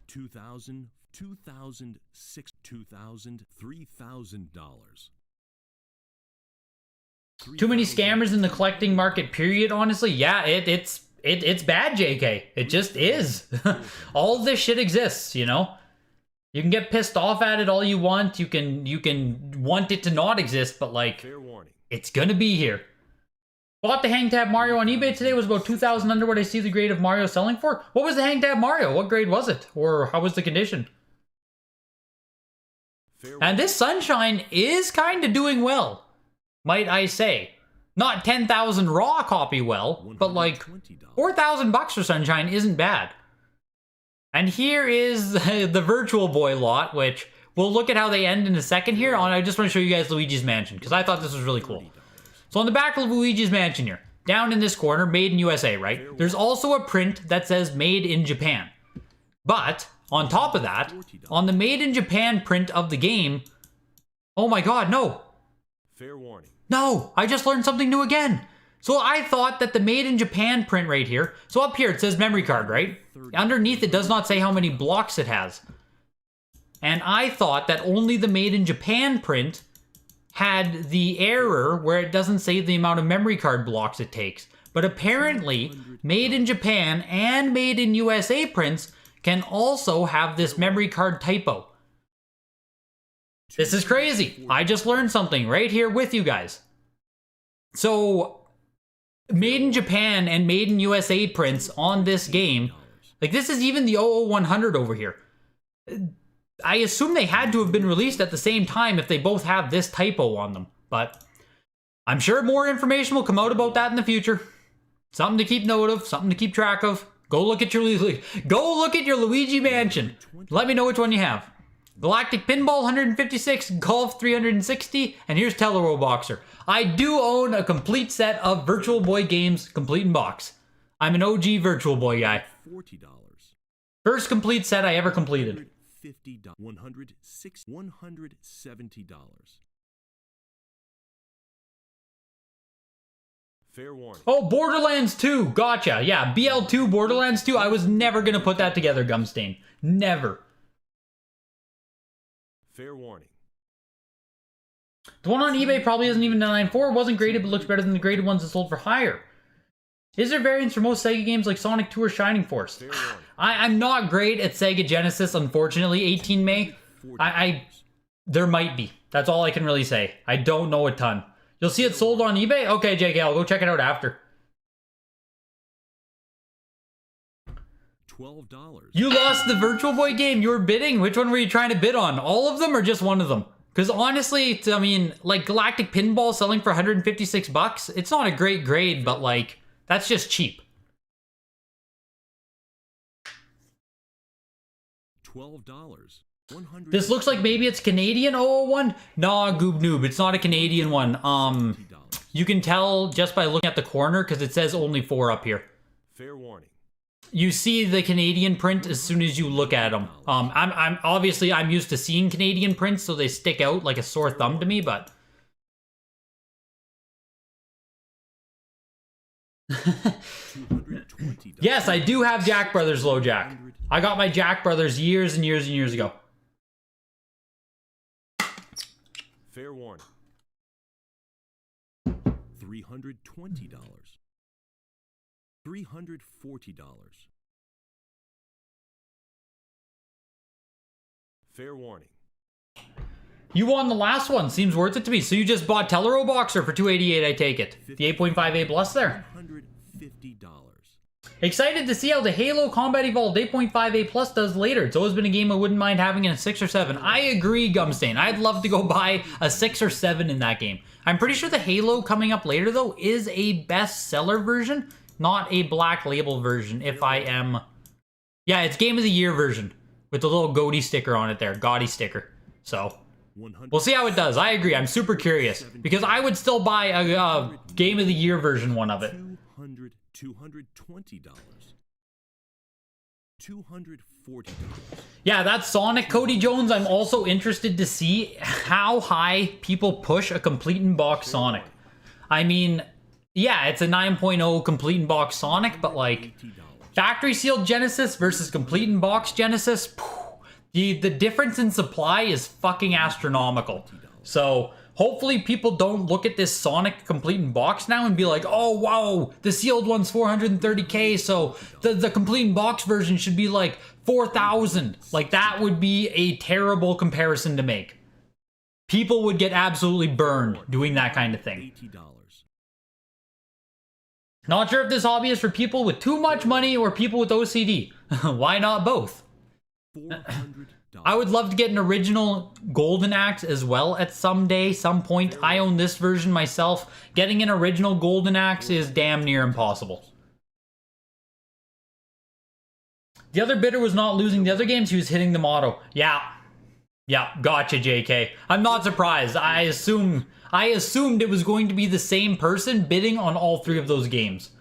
[SPEAKER 2] $2,000, $2,000, $2,000, $3,000.
[SPEAKER 1] Too many scammers in the collecting market, period, honestly. Yeah, it's bad, JK. It just is. All this shit exists, you know? You can get pissed off at it all you want. You can want it to not exist, but like, it's gonna be here. Bought the Hang Tab Mario on eBay today. Was about 2,000 under what I see the grade of Mario selling for. What was the Hang Tab Mario? What grade was it? Or how was the condition? And this Sunshine is kind of doing well, might I say. Not 10,000 raw copy well, but like $4,000 for Sunshine isn't bad. And here is the Virtual Boy lot, which we'll look at how they end in a second here. I just want to show you guys Luigi's Mansion, because I thought this was really cool. So on the back of Luigi's Mansion here, down in this corner, made in USA, right? There's also a print that says made in Japan. But on top of that, on the made in Japan print of the game, oh my god, no.
[SPEAKER 2] Fair warning.
[SPEAKER 1] No, I just learned something new again. So I thought that the made in Japan print right here, so up here it says memory card, right? Underneath it does not say how many blocks it has. And I thought that only the made in Japan print had the error where it doesn't say the amount of memory card blocks it takes. But apparently, made in Japan and made in USA prints can also have this memory card typo. This is crazy. I just learned something right here with you guys. So, made in Japan and made in USA prints on this game. Like, this is even the 00100 over here. I assume they had to have been released at the same time if they both have this typo on them. But I'm sure more information will come out about that in the future. Something to keep note of, something to keep track of. Go look at your Luigi Mansion. Let me know which one you have. Galactic Pinball 156, Golf 360, and here's Tellero Boxer. I do own a complete set of Virtual Boy games, complete in box. I'm an OG Virtual Boy guy.
[SPEAKER 2] $40.
[SPEAKER 1] First complete set I ever completed.
[SPEAKER 2] $50. $170. Fair warning.
[SPEAKER 1] Oh, Borderlands 2. Gotcha. Yeah, BL2, Borderlands 2. I was never going to put that together, Gumstain. Never.
[SPEAKER 2] Fair warning.
[SPEAKER 1] The one on eBay probably isn't even a 9.4. It wasn't graded, but looks better than the graded ones that sold for higher. Is there variants for most Sega games like Sonic 2 or Shining Force? I'm not great at Sega Genesis, unfortunately. 18 May. There might be. That's all I can really say. I don't know a ton. You'll see it sold on eBay? Okay, JK, I'll go check it out after.
[SPEAKER 2] $12.
[SPEAKER 1] You lost the Virtual Boy game you were bidding? Which one were you trying to bid on? All of them or just one of them? Because honestly, I mean, like Galactic Pinball selling for 156 bucks, it's not a great grade, but like, that's just cheap.
[SPEAKER 2] $12.
[SPEAKER 1] This looks like maybe it's Canadian 001? Nah, Goob Noob, it's not a Canadian one. You can tell just by looking at the corner because it says only 4 up here.
[SPEAKER 2] Fair warning.
[SPEAKER 1] You see the Canadian print as soon as you look at them. I'm obviously I'm used to seeing Canadian prints, so they stick out like a sore thumb to me, but yes, I do have Jack Brothers Low Jack. I got my Jack Brothers years and years and years ago.
[SPEAKER 2] Fair warning. $320. $340. Fair warning.
[SPEAKER 1] You won the last one. Seems worth it to me. So you just bought Tellero Boxer for $288, I take it. The 8.5A Plus there.
[SPEAKER 2] $150.
[SPEAKER 1] Excited to see how the Halo Combat Evolved 8.5A Plus does later. It's always been a game I wouldn't mind having in a 6 or 7. I agree, Gumstain. I'd love to go buy a 6 or 7 in that game. I'm pretty sure the Halo coming up later, though, is a bestseller version, not a Black Label version, if I am... Yeah, it's Game of the Year version, with the little goatee sticker on it there, gaudy sticker. So, we'll see how it does. I agree, I'm super curious, because I would still buy a Game of the Year version one of it.
[SPEAKER 2] $220. $240.
[SPEAKER 1] Yeah, that's Sonic, Cody Jones. I'm also interested to see how high people push a complete in box Sonic. I mean, yeah, it's a 9.0 complete in box Sonic, but like factory sealed Genesis versus complete in box Genesis, the difference in supply is fucking astronomical. So hopefully people don't look at this Sonic complete in box now and be like, oh wow, the sealed one's 430k, so the complete in box version should be like 4,000. Like, that would be a terrible comparison to make. People would get absolutely burned doing that kind of thing. Not sure if this hobby is for people with too much money or people with OCD. Why not both? I would love to get an original Golden Axe as well at some point. I own this version myself. Getting an original Golden Axe is damn near impossible. The other bidder was not losing the other games, he was hitting them auto. Yeah, gotcha, JK. I'm not surprised. I assumed it was going to be the same person bidding on all 3 of those games.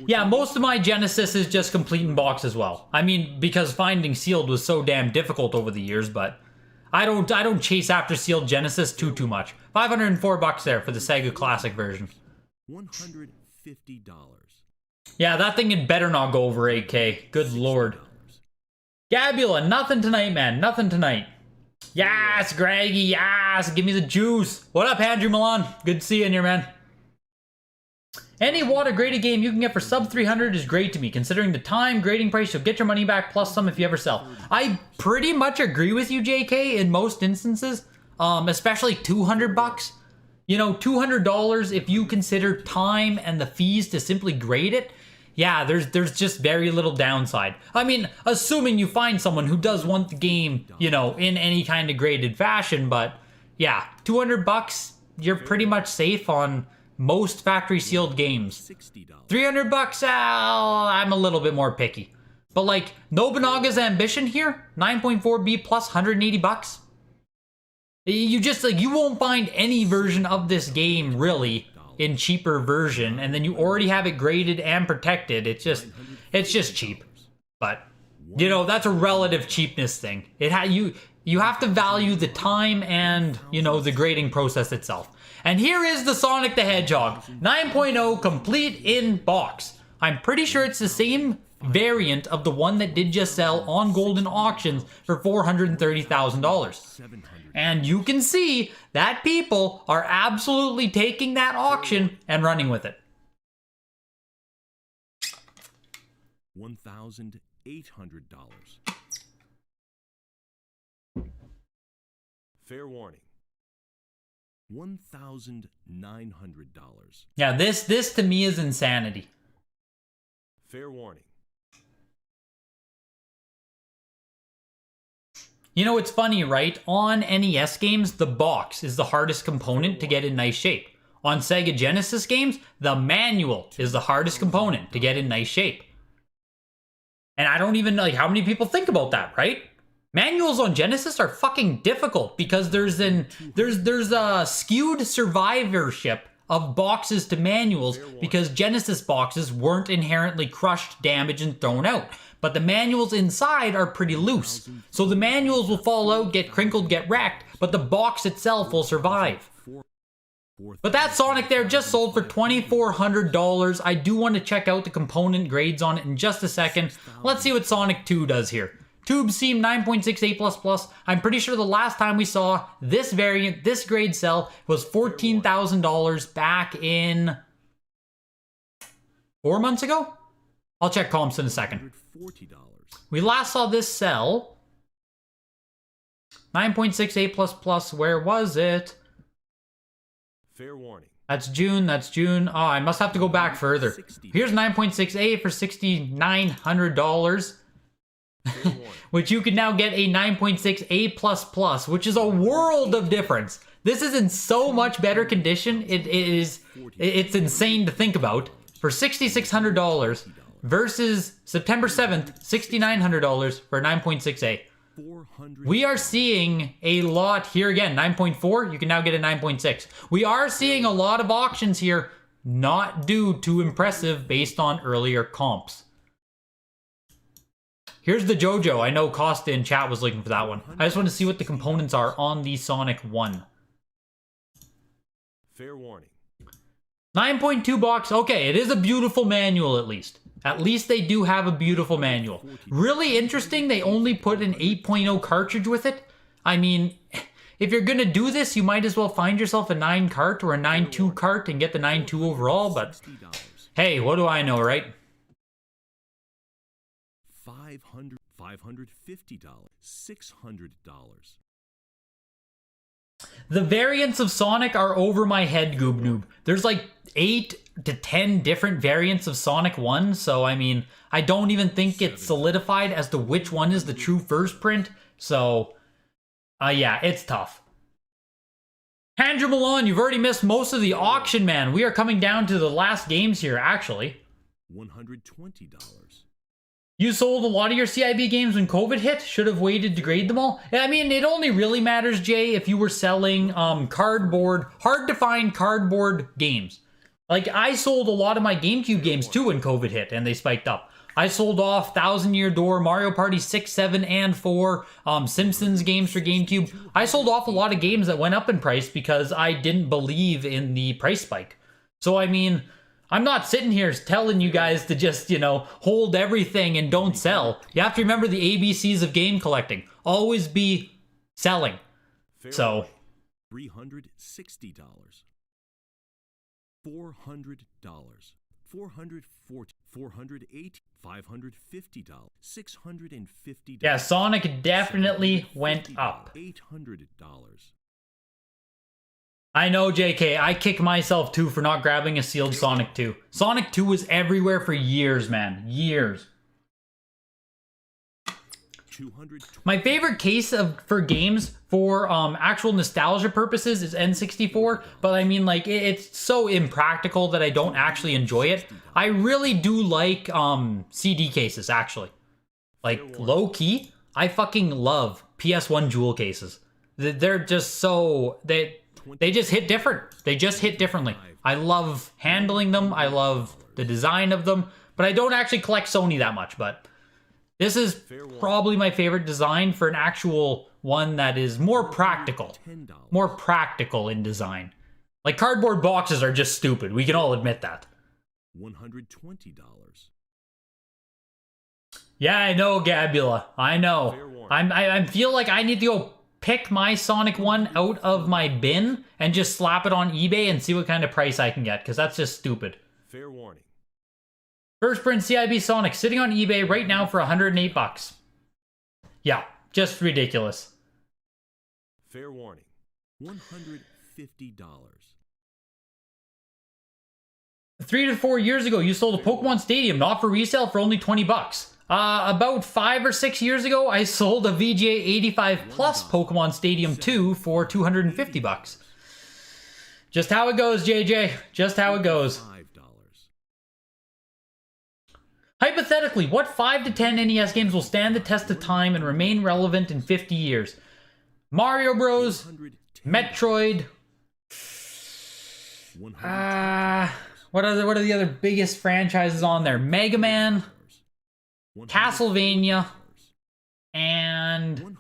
[SPEAKER 1] Yeah, most of my Genesis is just complete in box as well. I mean, because finding sealed was so damn difficult over the years, but I don't chase after sealed Genesis too much. $504 there for the Sega Classic version.
[SPEAKER 2] $150.
[SPEAKER 1] Yeah, that thing had better not go over 8K. Good lord. Gabula, nothing tonight, man. Nothing tonight. Yes, Greggy, yes, give me the juice. What up, Andrew Milan? Good to see you in here, man. Any WATA graded game you can get for sub 300 is great to me, considering the time, grading price, you'll get your money back plus some if you ever sell. I pretty much agree with you, JK, in most instances, especially 200 bucks. You know, $200 if you consider time and the fees to simply grade it. Yeah, there's just very little downside. I mean, assuming you find someone who does want the game, you know, in any kind of graded fashion, but yeah, 200 bucks, you're pretty much safe on most factory sealed games. 300 bucks, I'm a little bit more picky. But like Nobunaga's Ambition here, 9.4B plus 180 bucks. You just like, you won't find any version of this game really in cheaper version, and then you already have it graded and protected. It's just cheap. But you know, that's a relative cheapness thing. You have to value the time and, you know, the grading process itself. And here is the Sonic the Hedgehog 9.0 complete in box. I'm pretty sure it's the same variant of the one that did just sell on Golden Auctions for $430,000. And you can see that people are absolutely taking that auction and running with it.
[SPEAKER 2] $1,800. Fair warning. $1,900.
[SPEAKER 1] Yeah, this to me is insanity.
[SPEAKER 2] Fair warning.
[SPEAKER 1] You know, it's funny, right? On NES games, the box is the hardest component to get in nice shape. On Sega Genesis games, the manual is the hardest component to get in nice shape. And I don't even know, like, how many people think about that, right? Manuals on Genesis are fucking difficult because there's a skewed survivorship of boxes to manuals because Genesis boxes weren't inherently crushed, damaged, and thrown out. But the manuals inside are pretty loose. So the manuals will fall out, get crinkled, get wrecked, but the box itself will survive. But that Sonic there just sold for $2,400. I do want to check out the component grades on it in just a second. Let's see what Sonic 2 does here. Tube Seam 9.68++. I'm pretty sure the last time we saw this variant, this grade sell, was $14,000 back in 4 months ago? I'll check comps in a second. We last saw this sell 9.68++. Where was it?
[SPEAKER 2] Fair warning.
[SPEAKER 1] That's June. Oh, I must have to go back further. Here's 9.68 for $6,900. Which you can now get a 9.6A++, which is a world of difference. This is in so much better condition. It's insane to think about. For $6,600 versus September 7th, $6,900 for 9.6A. We are seeing a lot here again. 9.4, you can now get a 9.6. We are seeing a lot of auctions here not do too impressive based on earlier comps. Here's the JoJo. I know Costa in chat was looking for that one. I just want to see what the components are on the Sonic 1.
[SPEAKER 2] Fair warning.
[SPEAKER 1] 9.2 box. Okay, it is a beautiful manual at least. At least they do have a beautiful manual. Really interesting, they only put an 8.0 cartridge with it. I mean, if you're going to do this, you might as well find yourself a 9 cart or a 9.2 cart and get the 9.2 overall, but hey, what do I know, right?
[SPEAKER 2] $550. $600.
[SPEAKER 1] The variants of Sonic are over my head, Goob Noob. There's like 8 to 10 different variants of Sonic 1, so I mean, I don't even think it's solidified as to which one is the true first print, so yeah, it's tough. Andrew Milan, you've already missed most of the auction, man. We are coming down to the last games here, actually.
[SPEAKER 2] $120.
[SPEAKER 1] You sold a lot of your CIB games when COVID hit? Should have waited to grade them all? I mean, it only really matters, Jay, if you were selling cardboard, hard-to-find cardboard games. Like, I sold a lot of my GameCube games, too, when COVID hit, and they spiked up. I sold off Thousand Year Door, Mario Party 6, 7, and 4, Simpsons games for GameCube. I sold off a lot of games that went up in price because I didn't believe in the price spike. So, I mean, I'm not sitting here telling you guys to just, you know, hold everything and don't sell. You have to remember the ABCs of game collecting. Always be selling. So,
[SPEAKER 2] $360. $400, $440, $480, $550, $650.
[SPEAKER 1] Yeah, Sonic definitely went up.
[SPEAKER 2] $800.
[SPEAKER 1] I know, JK. I kick myself too for not grabbing a sealed Sonic 2. Sonic 2 was everywhere for years, man. Years. My favorite case for games for actual nostalgia purposes is N64, but I mean, like, it's so impractical that I don't actually enjoy it. I really do like CD cases, actually. Like, low-key, I fucking love PS1 jewel cases. They're just so... They just hit different. They just hit differently. I love handling them. I love the design of them, but I don't actually collect Sony that much, but... This is probably my favorite design for an actual one that is more practical. More practical in design. Like, cardboard boxes are just stupid. We can all admit that.
[SPEAKER 2] $120.
[SPEAKER 1] Yeah, I know, Gabula. I know. I feel like I need to go pick my Sonic 1 out of my bin and just slap it on eBay and see what kind of price I can get, because that's just stupid.
[SPEAKER 2] Fair warning.
[SPEAKER 1] First print CIB Sonic sitting on eBay right now for 108 bucks. Yeah, just ridiculous.
[SPEAKER 2] Fair warning. $150.
[SPEAKER 1] 3 to 4 years ago, you sold a Pokemon Stadium, not for resale, for only 20 bucks. About 5 or 6 years ago, I sold a VGA 85 Plus Pokemon Stadium 2 for 250 bucks. Just how it goes, JJ. Just how it goes. Hypothetically, what 5 to 10 NES games will stand the test of time and remain relevant in 50 years? Mario Bros, Metroid. What are the other biggest franchises on there? Mega Man, Castlevania, and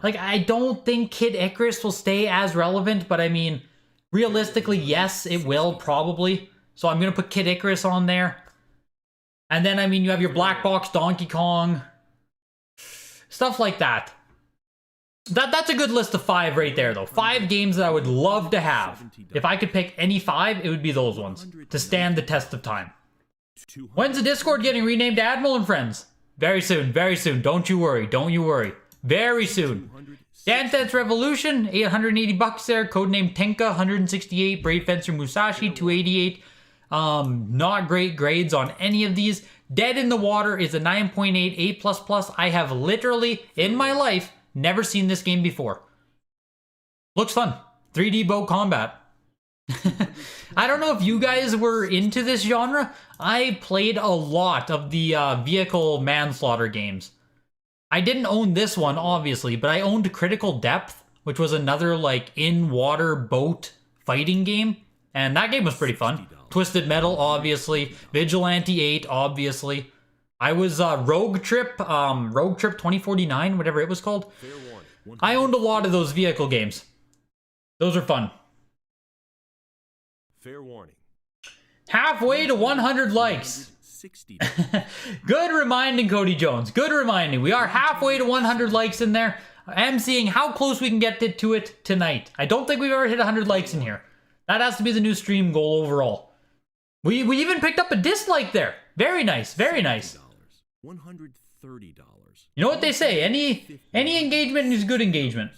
[SPEAKER 1] like I don't think Kid Icarus will stay as relevant, but I mean, realistically, yes, it will probably. So I'm gonna put Kid Icarus on there. And then, I mean, you have your Black Box, Donkey Kong, stuff like that. That's a good list of 5 right there, though. 5 games that I would love to have. If I could pick any 5, it would be those ones, to stand the test of time. When's the Discord getting renamed Admiral and Friends? Very soon, very soon. Don't you worry, don't you worry. Very soon. Dance Dance Revolution, 880 bucks there. Codename Tenka, 168. Brave Fencer Musashi, 288. Not great grades on any of these. Dead in the Water is a 9.8 A++. I have literally, in my life, never seen this game before. Looks fun. 3D boat combat. I don't know if you guys were into this genre. I played a lot of the vehicle manslaughter games. I didn't own this one, obviously, but I owned Critical Depth, which was another, like, in-water boat fighting game. And that game was pretty fun. Twisted Metal, obviously. Vigilante 8, obviously. I was Rogue Trip 2049, whatever it was called. I owned a lot of those vehicle games. Those are fun.
[SPEAKER 2] Fair warning.
[SPEAKER 1] Halfway to 100 likes. Good reminding, Cody Jones. Good reminding. We are halfway to 100 likes in there. I am seeing how close we can get to it tonight. I don't think we've ever hit 100 likes in here. That has to be the new stream goal overall. We even picked up a dislike there. Very nice, very nice.
[SPEAKER 2] $130.
[SPEAKER 1] You know what they say? Any engagement is good engagement.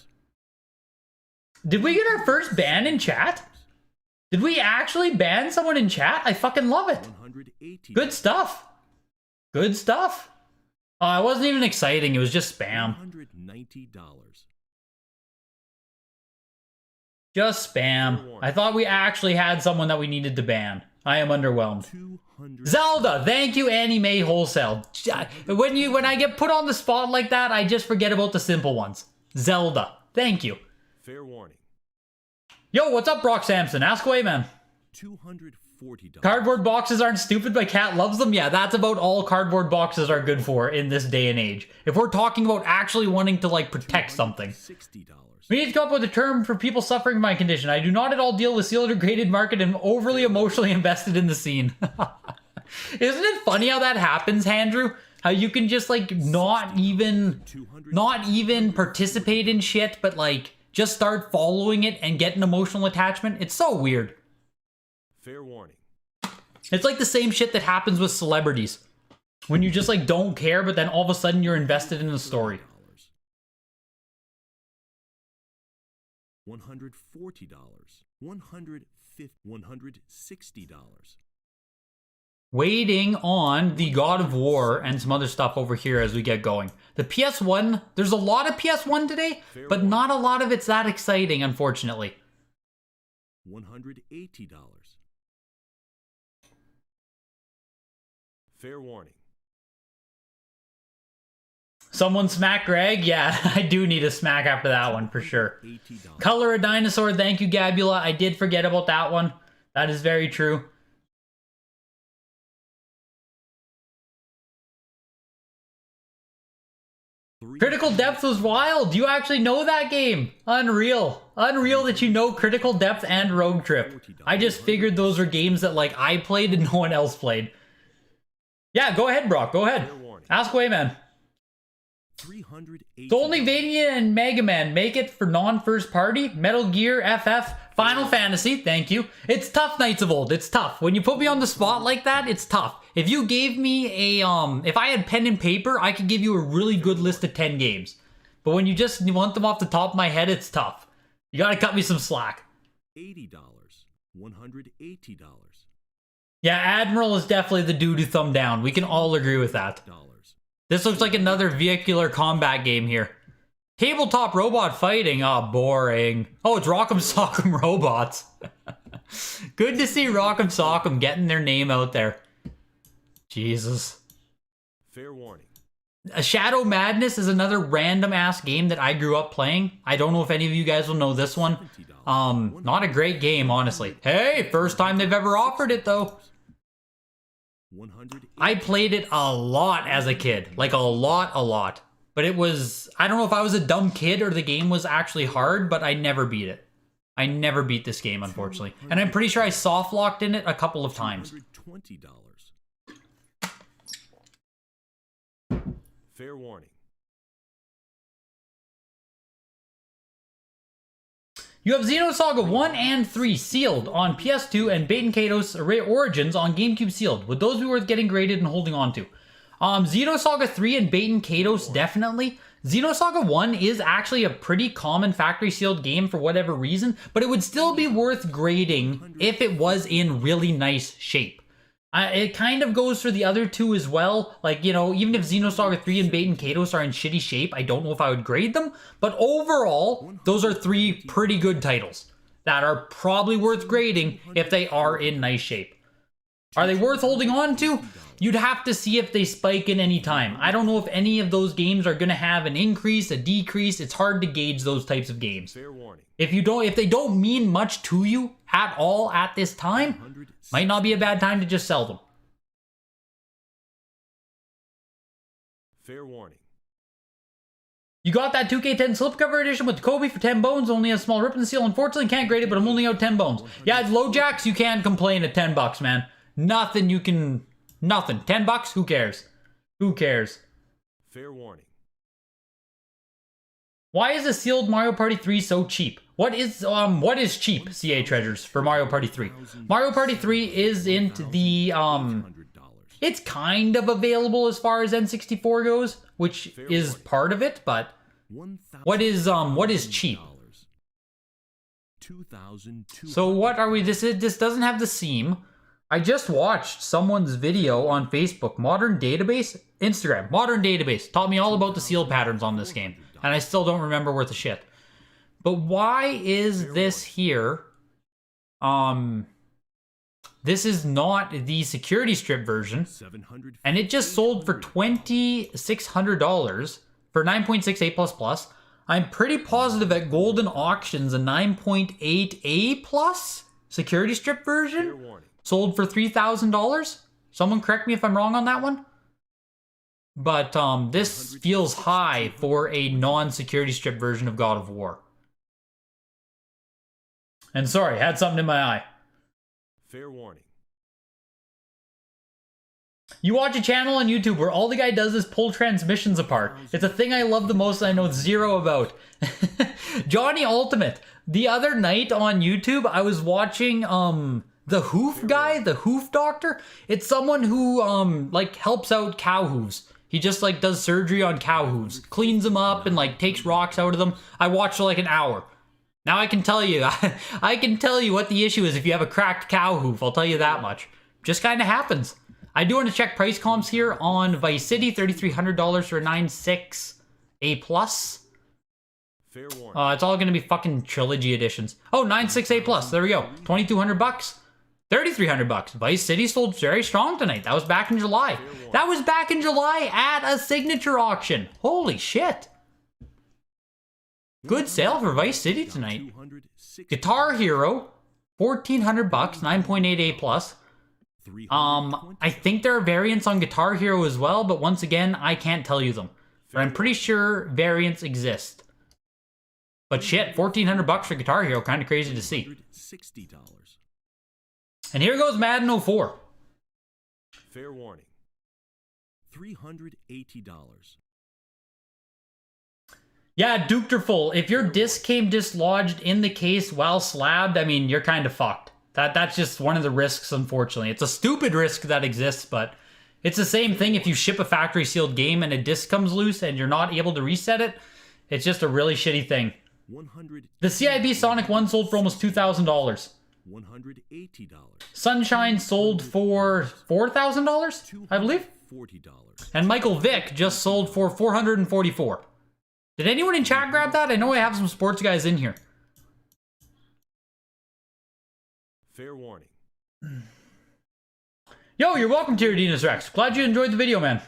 [SPEAKER 1] Did we get our first ban in chat? Did we actually ban someone in chat? I fucking love it. Good stuff. Good stuff. Oh, it wasn't even exciting. It was just spam.
[SPEAKER 2] $190.
[SPEAKER 1] Just spam. I thought we actually had someone that we needed to ban. I am underwhelmed. Zelda, thank you, Annie Mae Wholesale. When I get put on the spot like that, I just forget about the simple ones. Zelda, thank you.
[SPEAKER 2] Fair warning.
[SPEAKER 1] Yo, what's up, Brock Sampson? Ask away, man.
[SPEAKER 2] $240.
[SPEAKER 1] Cardboard boxes aren't stupid, my cat loves them. Yeah, that's about all cardboard boxes are good for in this day and age. If we're talking about actually wanting to, like, protect something. We need to come up with a term for people suffering from my condition. I do not at all deal with sealed or graded market and am overly emotionally invested in the scene. Isn't it funny how that happens, Andrew? How you can just, like, not even participate in shit, but, like, just start following it and get an emotional attachment? It's so weird.
[SPEAKER 2] Fair warning.
[SPEAKER 1] It's like the same shit that happens with celebrities. When you just like don't care, but then all of a sudden you're invested in the story.
[SPEAKER 2] $140. $160.
[SPEAKER 1] Waiting on the God of War and some other stuff over here as we get going. The PS1, there's a lot of PS1 today, but not a lot of it's that exciting, unfortunately.
[SPEAKER 2] $180. Fair warning.
[SPEAKER 1] Someone smack Greg? Yeah, I do need a smack after that one for sure. Color a dinosaur. Thank you, Gabula. I did forget about that one. That is very true. Critical Depth was wild. You actually know that game. Unreal. Unreal that you know Critical Depth and Rogue Trip. I just figured those were games that like I played and no one else played. Yeah, go ahead, Brock. Go ahead. Ask away, man. So only Vania and Mega Man make it for non-first party? Metal Gear, FF, Final Fantasy, thank you. It's tough, Knights of Old, it's tough. When you put me on the spot like that, it's tough. If you gave me a, if I had pen and paper, I could give you a really good list of 10 games. But when you just want them off the top of my head, it's tough. You gotta cut me some slack.
[SPEAKER 2] $80. $180.
[SPEAKER 1] Yeah, Admiral is definitely the dude who thumb down. We can all agree with that. This looks like another vehicular combat game here. Tabletop robot fighting. Oh, boring. Oh, it's Rock'em Sock'em Robots. Good to see Rock'em Sock'em getting their name out there. Jesus.
[SPEAKER 2] Fair warning.
[SPEAKER 1] Shadow Madness is another random ass game that I grew up playing. I don't know if any of you guys will know this one. Not a great game, honestly. Hey, first time they've ever offered it though. I played it a lot as a kid. Like a lot. But it was, I don't know if I was a dumb kid or the game was actually hard, but I never beat it. I never beat this game, unfortunately. And I'm pretty sure I soft locked in it a couple of times.
[SPEAKER 2] $20. Fair warning.
[SPEAKER 1] You have Xenosaga 1 and 3 sealed on PS2 and Bait and Kato's Origins on GameCube sealed. Would those be worth getting graded and holding on to? Xenosaga 3 and Bait and Kato's definitely. Xenosaga 1 is actually a pretty common factory sealed game for whatever reason, but it would still be worth grading if it was in really nice shape. It kind of goes for the other two as well. Like, you know, even if Xenosaga 3 and Bait and Kato's are in shitty shape, I don't know if I would grade them. But overall, those are three pretty good titles that are probably worth grading if they are in nice shape. Are they worth holding on to? You'd have to see if they spike in any time. I don't know if any of those games are going to have an increase, a decrease. It's hard to gauge those types of games.
[SPEAKER 2] Fair warning.
[SPEAKER 1] If they don't mean much to you at all at this time, might not be a bad time to just sell them.
[SPEAKER 2] Fair warning.
[SPEAKER 1] You got that 2K10 slipcover edition with Kobe for 10 bones, only a small rip in the seal. Unfortunately, can't grade it, but I'm only out 10 bones. Yeah, it's low jacks, you can't complain at 10 bucks, man. Nothing you can... Nothing. 10 bucks? Who cares? Who cares?
[SPEAKER 2] Fair warning.
[SPEAKER 1] Why is a sealed Mario Party 3 so cheap? What is cheap, CA Treasures, for Mario Party 3? Mario Party 3 isn't the, it's kind of available as far as N64 goes, which is part of it, but what is cheap? So what are we, this doesn't have the seam. I just watched someone's video on Facebook, Modern Instagram, taught me all about the seal patterns on this game, and I still don't remember worth a shit. But why is this here? This is not the security strip version, and it just sold for $2,600 for 9.68++. I'm pretty positive at Golden Auctions a 9.8A+ security strip version sold for $3,000. Someone correct me if I'm wrong on that one. But this feels high for a non-security strip version of God of War. And sorry, had something in my eye.
[SPEAKER 2] Fair warning.
[SPEAKER 1] You watch a channel on YouTube where all the guy does is pull transmissions apart. It's a thing I love the most and I know zero about. Johnny Ultimate. The other night on YouTube, I was watching The hoof guy, the hoof doctor, it's someone who like helps out cow hooves. He just like does surgery on cow hooves, cleans them up and like takes rocks out of them. I watched for like an hour. Now I can tell you, I can tell you what the issue is if you have a cracked cow hoof. I'll tell you that much. Just kind of happens. I do want to check price comps here on Vice City, $3,300 for a 9.6 A+.
[SPEAKER 2] Fair warning.
[SPEAKER 1] It's all going to be fucking trilogy editions. Oh, 9.6 A+. There we go. $2,200. $3,300. Vice City sold very strong tonight. That was back in July. That was back in July at a signature auction. Holy shit. Good sale for Vice City tonight. Guitar Hero, $1,400, 9.8 A+. I think there are variants on Guitar Hero as well, but once again, I can't tell you them. But I'm pretty sure variants exist. But shit, $1,400 for Guitar Hero, kind of crazy to see. And here goes Madden 04.
[SPEAKER 2] Fair warning. $380.
[SPEAKER 1] Yeah, Duke if your disc came dislodged in the case while slabbed, I mean, you're kind of fucked. That's just one of the risks, unfortunately. It's a stupid risk that exists, but it's the same thing if you ship a factory sealed game and a disc comes loose and you're not able to reset it. It's just a really shitty thing. The CIB Sonic 1 sold for almost $2,000.
[SPEAKER 2] $180.
[SPEAKER 1] Sunshine sold for $4,000, I believe. And Michael Vick just sold for $444. Did anyone in chat grab that? I know I have some sports guys in here.
[SPEAKER 2] Fair warning.
[SPEAKER 1] Yo, you're welcome to Erdinus Rex. Glad you enjoyed the video, man.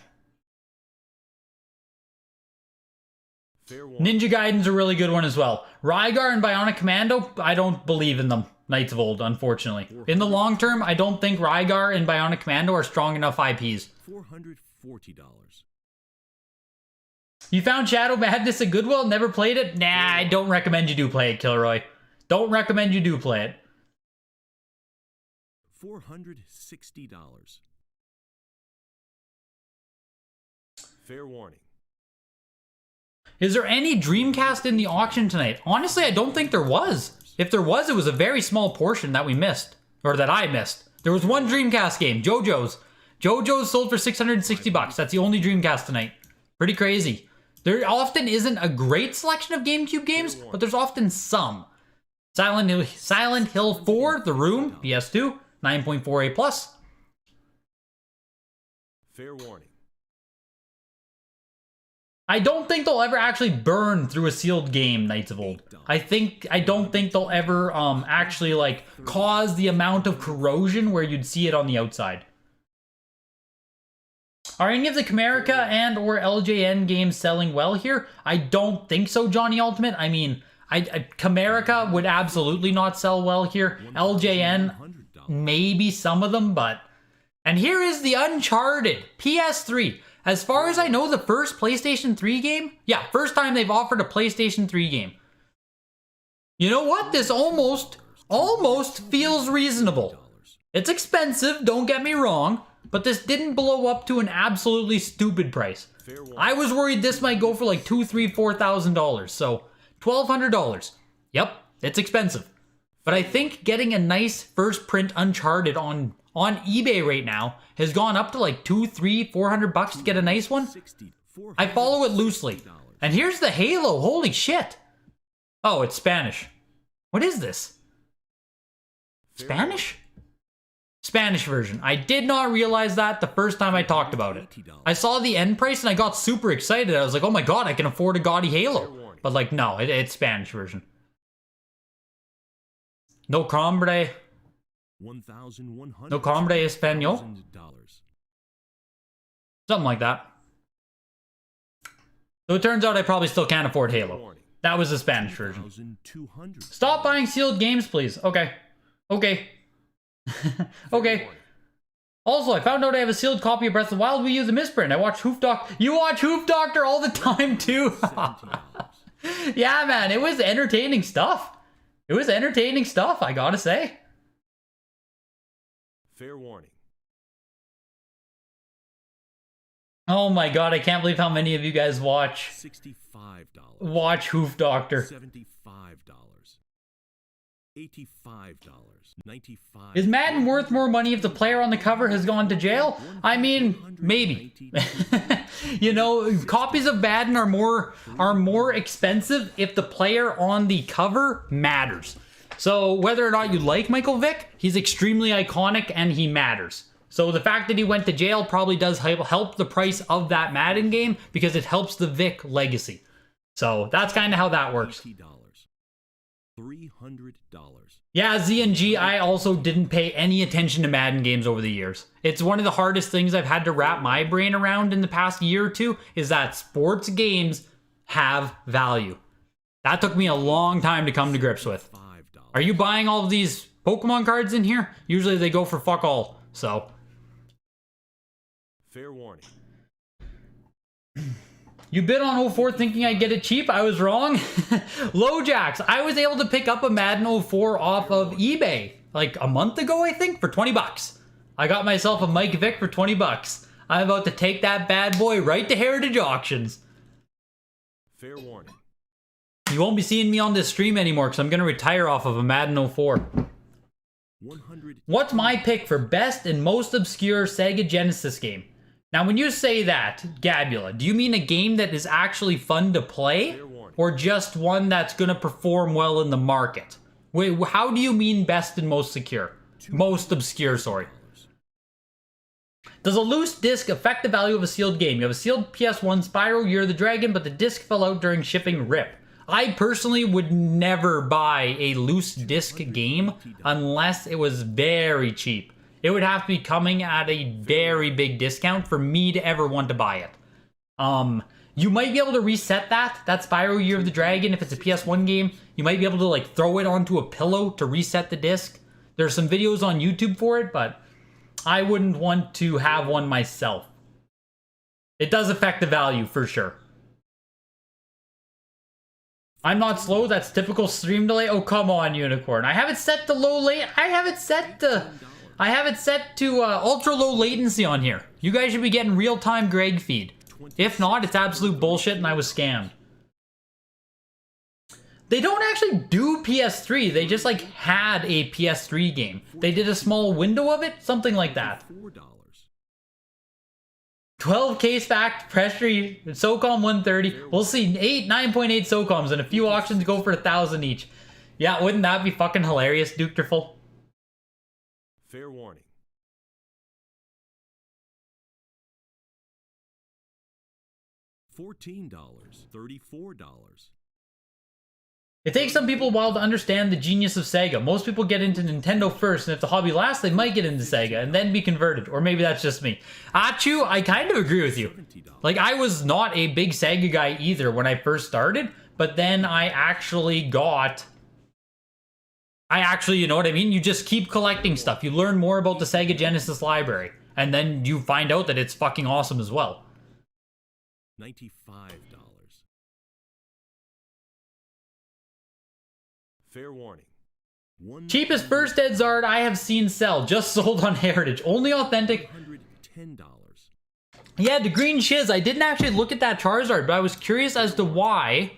[SPEAKER 2] Fair warning.
[SPEAKER 1] Ninja Gaiden's a really good one as well. Rygar and Bionic Commando, I don't believe in them. Knights of Old, unfortunately. In the long term, I don't think Rygar and Bionic Commando are strong enough IPs.
[SPEAKER 2] $440.
[SPEAKER 1] You found Shadow Madness at Goodwill? Never played it? Nah, I don't recommend you do play it, Kilroy. Don't recommend you do play it.
[SPEAKER 2] $460. Fair warning.
[SPEAKER 1] Is there any Dreamcast in the auction tonight? Honestly, I don't think there was. If there was, it was a very small portion that we missed. Or that I missed. There was one Dreamcast game, JoJo's. JoJo's sold for $660. That's the only Dreamcast tonight. Pretty crazy. There often isn't a great selection of GameCube games, but there's often some. Silent Hill 4, The Room, PS2, 9.4 A+.
[SPEAKER 2] Fair warning.
[SPEAKER 1] I don't think they'll ever actually burn through a sealed game, Knights of Old. I don't think they'll ever actually like cause the amount of corrosion where you'd see it on the outside. Are any of the Camerica and or LJN games selling well here? I don't think so, Johnny Ultimate. I mean, Camerica would absolutely not sell well here. LJN, maybe some of them, but... And here is the Uncharted PS3. As far as I know, the first PlayStation 3 game? Yeah, first time they've offered a PlayStation 3 game. You know what? This almost feels reasonable. It's expensive, don't get me wrong, but this didn't blow up to an absolutely stupid price. I was worried this might go for like $2,000, $3,000, $4,000, so $1,200. Yep, it's expensive. But I think getting a nice first print Uncharted on eBay right now has gone up to like $200, $300, $400 to get a nice one. I follow it loosely. And here's the Halo, holy shit. Oh, it's Spanish. What is this? Spanish? Spanish version. I did not realize that the first time I talked about it. I saw the end price and I got super excited. I was like, oh my god, I can afford a gaudy Halo. But like, no, it's Spanish version. No Combre. No Combre Espanol. Something like that. So it turns out I probably still can't afford Halo. That was the Spanish version. Stop buying sealed games, please. Okay. Okay. Okay. Also, I found out I have a sealed copy of Breath of the Wild Wii U, the misprint. I watch Hoof Doctor. You watch Hoof Doctor all the time, too. Yeah, man. It was entertaining stuff. It was entertaining stuff, I gotta say.
[SPEAKER 2] Fair warning.
[SPEAKER 1] Oh my god, I can't believe how many of you guys watch
[SPEAKER 2] $65.
[SPEAKER 1] Hoof Doctor.
[SPEAKER 2] $75. $85. 95.
[SPEAKER 1] Is Madden worth more money if the player on the cover has gone to jail? I mean, maybe. You know, copies of Madden are more expensive if the player on the cover matters. So whether or not you like Michael Vick, he's extremely iconic and he matters. So the fact that he went to jail probably does help the price of that Madden game because it helps the Vick legacy. So that's kind of how that works.
[SPEAKER 2] $80. $300.
[SPEAKER 1] Yeah, Z&G, I also didn't pay any attention to Madden games over the years. It's one of the hardest things I've had to wrap my brain around in the past year or two is that sports games have value. That took me a long time to come to grips with.
[SPEAKER 2] $5.
[SPEAKER 1] Are you buying all of these Pokemon cards in here? Usually they go for fuck all, so.
[SPEAKER 2] Fair warning.
[SPEAKER 1] You bid on 04 thinking I'd get it cheap? I was wrong. Lowjacks, I was able to pick up a Madden 04 off of eBay like a month ago, I think, for 20 bucks. I got myself a Mike Vick for 20 bucks. I'm about to take that bad boy right to Heritage Auctions.
[SPEAKER 2] Fair warning.
[SPEAKER 1] You won't be seeing me on this stream anymore because I'm going to retire off of a Madden 04.
[SPEAKER 2] 100.
[SPEAKER 1] What's my pick for best and most obscure Sega Genesis game? Now, when you say that, Gabula, do you mean a game that is actually fun to play? Or just one that's going to perform well in the market? Wait, how do you mean best and most secure? Most obscure, sorry. Does a loose disc affect the value of a sealed game? You have a sealed PS1 Spyro Year of the Dragon, but the disc fell out during shipping. RIP. I personally would never buy a loose disc game unless it was very cheap. It would have to be coming at a very big discount for me to ever want to buy it. You might be able to reset that Spyro Year of the Dragon if it's a PS1 game. You might be able to like throw it onto a pillow to reset the disc. There's some videos on YouTube for it, but I wouldn't want to have one myself. It does affect the value for sure. I'm not slow, that's typical stream delay. Oh, come on, Unicorn. I have it set to low late. I have it set to ultra low latency on here. You guys should be getting real-time Greg feed. If not, it's absolute bullshit and I was scammed. They don't actually do PS3. They just like had a PS3 game. They did a small window of it, something like that.
[SPEAKER 2] $4.
[SPEAKER 1] 12K stacked pressure, SOCOM 130. We'll see 9.8 SOCOMs and a few auctions go for 1,000 each. Yeah, wouldn't that be fucking hilarious, Duke-terful?
[SPEAKER 2] Fair warning. $14. $34.
[SPEAKER 1] It takes some people a while to understand the genius of Sega. Most people get into Nintendo first, and if the hobby lasts, they might get into Sega and then be converted. Or maybe that's just me. Achu, I kind of agree with you. Like, I was not a big Sega guy either when I first started, but then I actually, you know what I mean? You just keep collecting stuff. You learn more about the Sega Genesis library, and then you find out that it's fucking awesome as well.
[SPEAKER 2] $95. Fair warning.
[SPEAKER 1] Cheapest first ed Zard I have seen sell. Just sold on Heritage. Only authentic.
[SPEAKER 2] $110.
[SPEAKER 1] Yeah, the green shiz. I didn't actually look at that Charizard, but I was curious as to why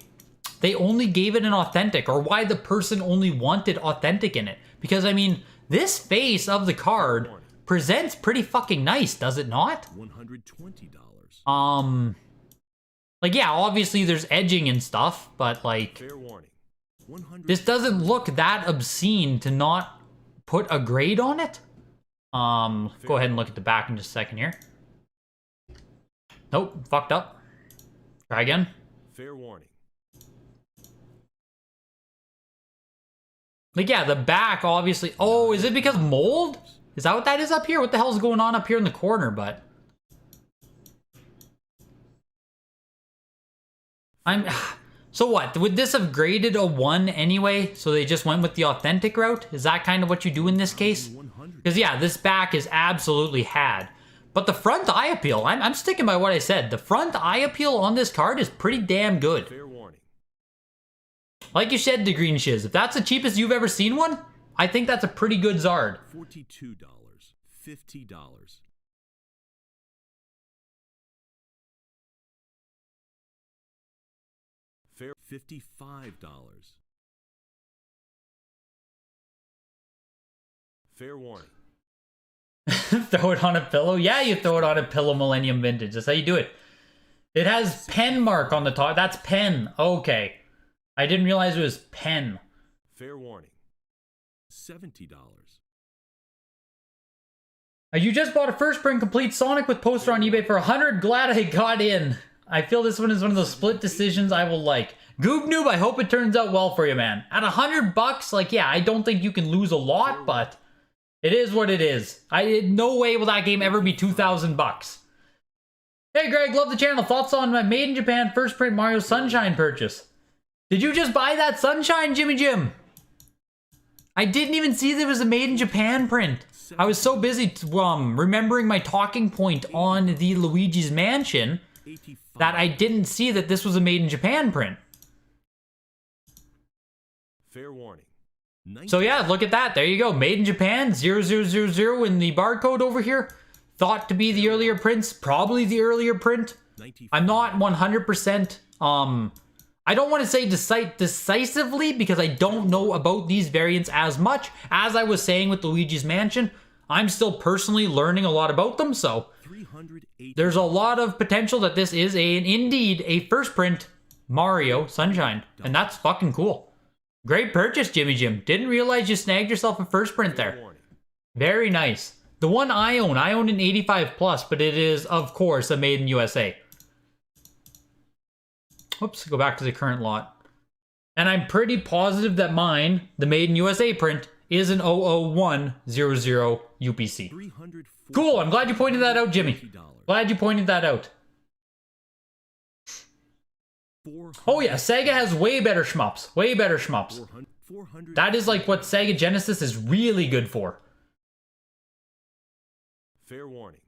[SPEAKER 1] they only gave it an authentic, or why the person only wanted authentic in it. Because, I mean, this face of the card presents pretty fucking nice, does it not?
[SPEAKER 2] $120.
[SPEAKER 1] Like, yeah, obviously there's edging and stuff, but, like,
[SPEAKER 2] Fair warning.
[SPEAKER 1] this doesn't look that obscene to not put a grade on it. Go ahead and look at the back in just a second here. Nope, fucked up. Try again.
[SPEAKER 2] Fair warning.
[SPEAKER 1] Like, yeah, the back, obviously. Oh, is it because mold? Is that what that is up here? What the hell's going on up here in the corner, but... So what? Would this have graded a 1 anyway? So they just went with the authentic route? Is that kind of what you do in this case? Because, yeah, this back is absolutely had. But the front eye appeal, I'm sticking by what I said. The front eye appeal on this card is pretty damn good.
[SPEAKER 2] Fair warning.
[SPEAKER 1] Like you said, the green shiz, if that's the cheapest you've ever seen one, I think that's a pretty good Zard.
[SPEAKER 2] $42. $50. Fair $55. Fair warning.
[SPEAKER 1] Throw it on a pillow? Yeah, you throw it on a pillow, Millennium Vintage. That's how you do it. It has pen mark on the top. That's pen. Okay. I didn't realize it was pen.
[SPEAKER 2] Fair warning. $70.
[SPEAKER 1] You just bought a first print complete Sonic with poster on eBay for 100. Glad I got in. I feel this one is one of those split decisions I will like. Goob Noob, I hope it turns out well for you, man. At $100, like, yeah, I don't think you can lose a lot, but it is what it is. No way will that game ever be $2,000. Hey, Greg, love the channel. Thoughts on my Made in Japan first print Mario Sunshine purchase? Did you just buy that Sunshine, Jimmy Jim? I didn't even see there was a Made in Japan print. I was so busy remembering my talking point on the Luigi's Mansion that I didn't see that this was a Made in Japan print.
[SPEAKER 2] Fair warning.
[SPEAKER 1] So yeah, look at that. There you go. Made in Japan, 0000 in the barcode over here. Thought to be the earlier prints. Probably the earlier print. I'm not 100%. I don't want to say decisively because I don't know about these variants as much. As I was saying with Luigi's Mansion, I'm still personally learning a lot about them. So there's a lot of potential that this is indeed a first print Mario Sunshine. And that's fucking cool. Great purchase, Jimmy Jim. Didn't realize you snagged yourself a first print there. Very nice. The one I own an 85 plus, but it is, of course, a Made in USA. Whoops, go back to the current lot. And I'm pretty positive that mine, the Made in USA print, is an 00100 UPC. Cool, I'm glad you pointed that out, Jimmy. Glad you pointed that out. Oh yeah, Sega has way better shmups. Way better shmups. That is like what Sega Genesis is really good for.
[SPEAKER 2] Fair warning.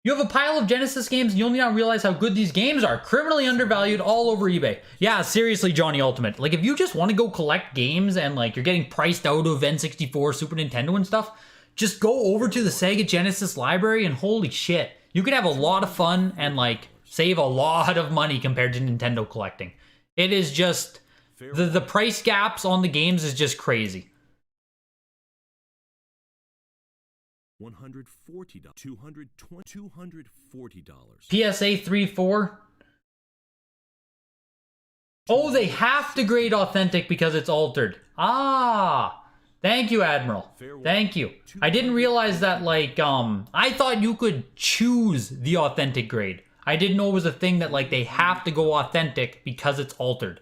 [SPEAKER 1] You have a pile of Genesis games and you only now realize how good these games are. Criminally undervalued all over eBay. Yeah, seriously, Johnny Ultimate. Like, if you just want to go collect games and, like, you're getting priced out of N64, Super Nintendo and stuff, just go over to the Sega Genesis library and holy shit, you can have a lot of fun and, like, save a lot of money compared to Nintendo collecting. It is just... The price gaps on the games is just crazy.
[SPEAKER 2] $140, $240.
[SPEAKER 1] PSA 3.4. Oh, they have to grade authentic because it's altered. Ah, thank you, Admiral. Thank you. I didn't realize that, like, I thought you could choose the authentic grade. I didn't know it was a thing that, like, they have to go authentic because it's altered.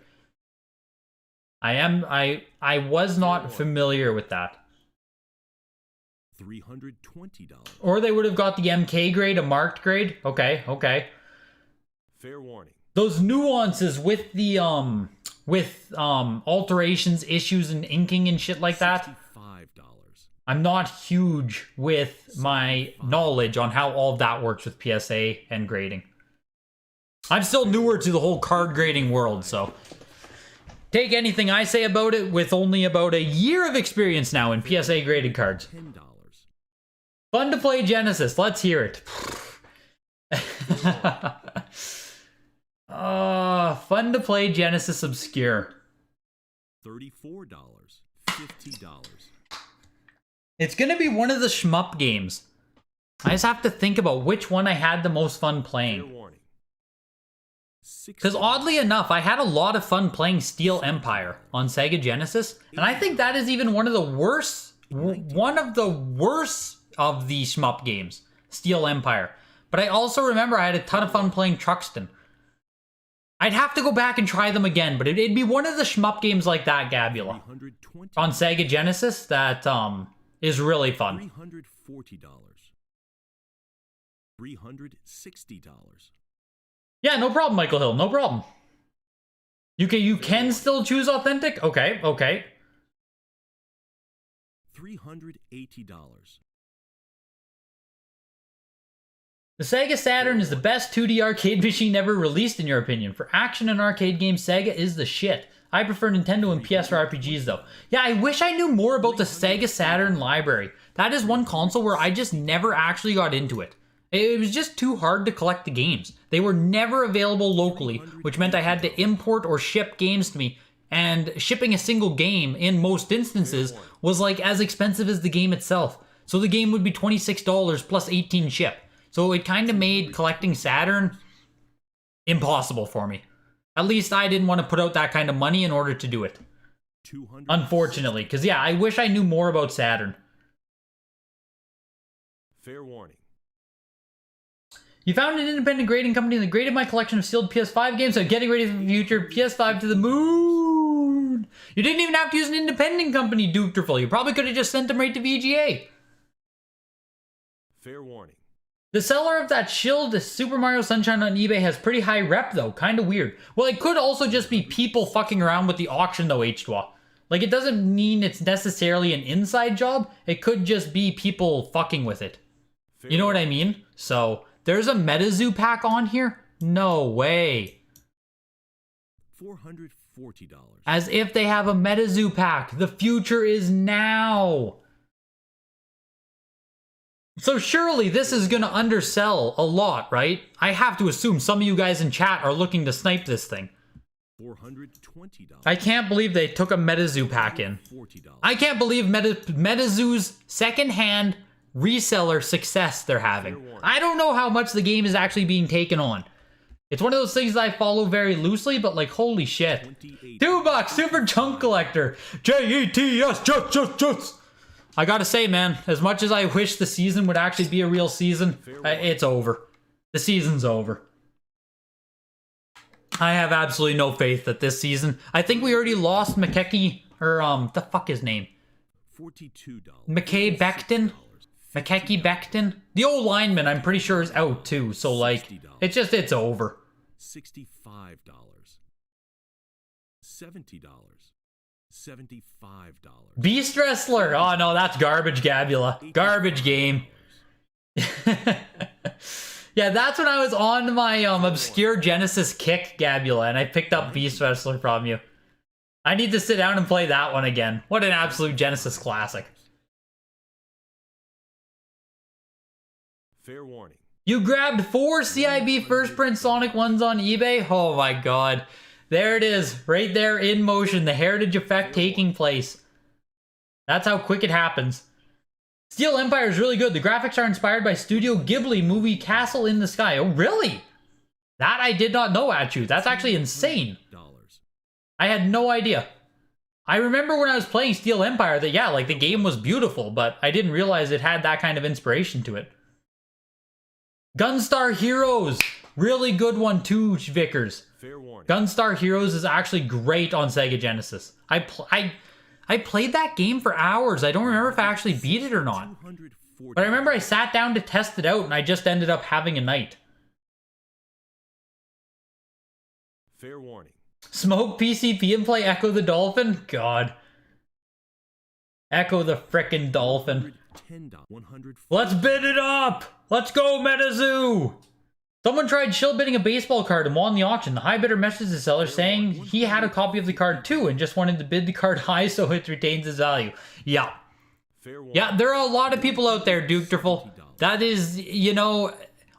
[SPEAKER 1] I was not familiar with that.
[SPEAKER 2] $320.
[SPEAKER 1] Or they would have got the MK grade, a marked grade. Okay, okay.
[SPEAKER 2] Fair warning.
[SPEAKER 1] Those nuances with the alterations, issues, and inking and shit like that.
[SPEAKER 2] $65.
[SPEAKER 1] I'm not huge with my knowledge on how all of that works with PSA and grading. I'm still newer to the whole card grading world, so take anything I say about it with only about a year of experience now in PSA graded cards.
[SPEAKER 2] $10.
[SPEAKER 1] Fun to play Genesis. Let's hear it. Fun to play Genesis Obscure.
[SPEAKER 2] $34. $50.
[SPEAKER 1] It's going to be one of the shmup games. I just have to think about which one I had the most fun
[SPEAKER 2] Fair
[SPEAKER 1] playing.
[SPEAKER 2] warning.
[SPEAKER 1] Because oddly enough, I had a lot of fun playing Steel Empire on Sega Genesis. And I think that is even one of the worst of the shmup games, Steel Empire. But I also remember I had a ton of fun playing Truxton. I'd have to go back and try them again, but it'd be one of the shmup games like that, Gabula,
[SPEAKER 2] $320.
[SPEAKER 1] on Sega Genesis that is really fun.
[SPEAKER 2] $340. $360.
[SPEAKER 1] Yeah, no problem, Michael Hill, no problem. You can still choose authentic? Okay, okay.
[SPEAKER 2] $380.
[SPEAKER 1] The Sega Saturn is the best 2D arcade machine ever released, in your opinion. For action and arcade games, Sega is the shit. I prefer Nintendo and PS for RPGs, though. Yeah, I wish I knew more about the Sega Saturn library. That is one console where I just never actually got into it. It was just too hard to collect the games. They were never available locally, which meant I had to import or ship games to me and shipping a single game in most instances was like as expensive as the game itself. So the game would be $26 plus 18 ship. So it kind of made collecting Saturn impossible for me. At least I didn't want to put out that kind of money in order to do it. Unfortunately, because yeah, I wish I knew more about Saturn.
[SPEAKER 2] Fair warning.
[SPEAKER 1] You found an independent grading company that graded my collection of sealed PS5 games. I'm getting ready for the future. PS5 to the moon. You didn't even have to use an independent company, Duke. You probably could have just sent them right to VGA.
[SPEAKER 2] Fair warning.
[SPEAKER 1] The seller of that shilled Super Mario Sunshine on eBay has pretty high rep though. Kind of weird. Well, it could also just be people fucking around with the auction though, H2A. Like, it doesn't mean it's necessarily an inside job. It could just be people fucking with it. You know what I mean? So, there's a MetaZoo pack on here? No way.
[SPEAKER 2] $440.
[SPEAKER 1] As if they have a MetaZoo pack. The future is now. So surely this is going to undersell a lot, right? I have to assume some of you guys in chat are looking to snipe this thing.
[SPEAKER 2] $420.
[SPEAKER 1] I can't believe they took a MetaZoo pack in. I can't believe MetaZoo's second-hand reseller success they're having. I don't know how much the game is actually being taken on. It's one of those things that I follow very loosely, but like, holy shit. $2, Super Junk Collector. JETS, just. I gotta say, man, as much as I wish the season would actually be a real season, it's over. The season's over. I have absolutely no faith that this season... I think we already lost McKechnie, or, the fuck his name?
[SPEAKER 2] $42.
[SPEAKER 1] McKay Becton? McKechnie Becton? The old lineman, I'm pretty sure, is out too, so like, it's over.
[SPEAKER 2] $65. $70. $75.
[SPEAKER 1] Beast Wrestler! Oh no, that's garbage, Gabula. Garbage game. Yeah, that's when I was on my obscure Genesis kick, Gabula, and I picked up Beast Wrestler from you. I need to sit down and play that one again. What an absolute Genesis classic.
[SPEAKER 2] Fair warning.
[SPEAKER 1] You grabbed 4 CIB first print Sonic 1s on eBay? Oh my god. There it is, right there in motion, the heritage effect taking place. That's how quick it happens. Steel Empire is really good. The graphics are inspired by Studio Ghibli movie Castle in the Sky. Oh, really? That I did not know, Achu. That's actually insane. I had no idea. I remember when I was playing Steel Empire that, yeah, like the game was beautiful, but I didn't realize it had that kind of inspiration to it. Gunstar Heroes. Really good one too, Vickers. Gunstar Heroes is actually great on Sega Genesis. I played that game for hours. I don't remember if I actually beat it or not. But I remember I sat down to test it out and I just ended up having a night.
[SPEAKER 2] Fair warning.
[SPEAKER 1] Smoke PCP and play Echo the Dolphin? God. Echo the frickin' Dolphin. Let's bid it up! Let's go, MetaZoo! Someone tried shill bidding a baseball card and won the auction. The high bidder messaged the seller saying he had a copy of the card too and just wanted to bid the card high so it retains its value. Yeah. Yeah, there are a lot of people out there, Duke. That is, you know,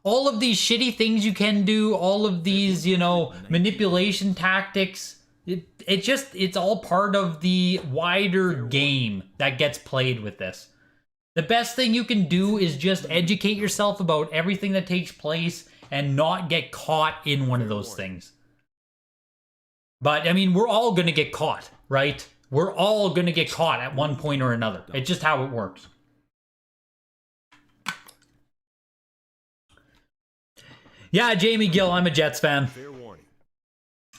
[SPEAKER 1] all of these shitty things you can do, all of these, you know, manipulation tactics. It's all part of the wider game that gets played with this. The best thing you can do is just educate yourself about everything that takes place and not get caught in one of those things. But, I mean, we're all going to get caught, right? We're all going to get caught at one point or another. It's just how it works. Yeah, Jamie Gill, I'm a Jets fan.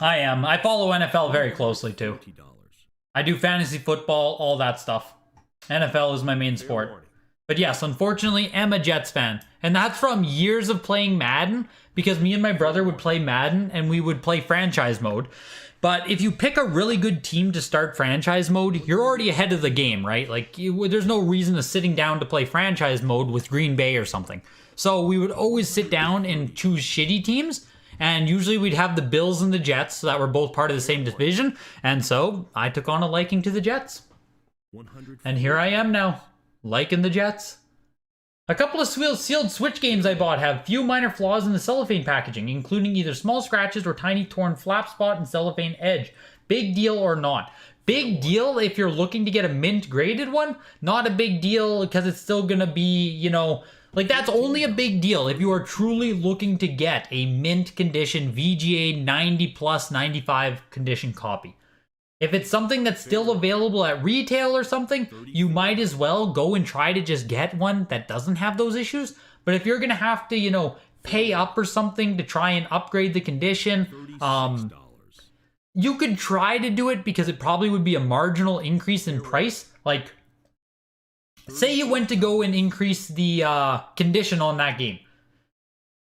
[SPEAKER 1] I am. I follow NFL very closely, too. I do fantasy football, all that stuff. NFL is my main sport. But yes, unfortunately, I'm a Jets fan. And that's from years of playing Madden, because me and my brother would play Madden and we would play franchise mode. But if you pick a really good team to start franchise mode, you're already ahead of the game, right? Like, there's no reason to sitting down to play franchise mode with Green Bay or something. So we would always sit down and choose shitty teams. And usually we'd have the Bills and the Jets that were both part of the same division. And so I took on a liking to the Jets. And here I am now. Liking the Jets. A couple of sealed Switch games I bought have few minor flaws in the cellophane packaging, including either small scratches or tiny torn flap spot and cellophane edge. Big deal or not? Big deal if you're looking to get a mint graded one. Not a big deal because it's still gonna be, you know, like that's only a big deal if you are truly looking to get a mint condition VGA 90 plus 95 condition copy. If it's something that's still available at retail or something, you might as well go and try to just get one that doesn't have those issues. But if you're gonna have to, you know, pay up or something to try and upgrade the condition, you could try to do it because it probably would be a marginal increase in price. Like, say you went to go and increase the condition on that game.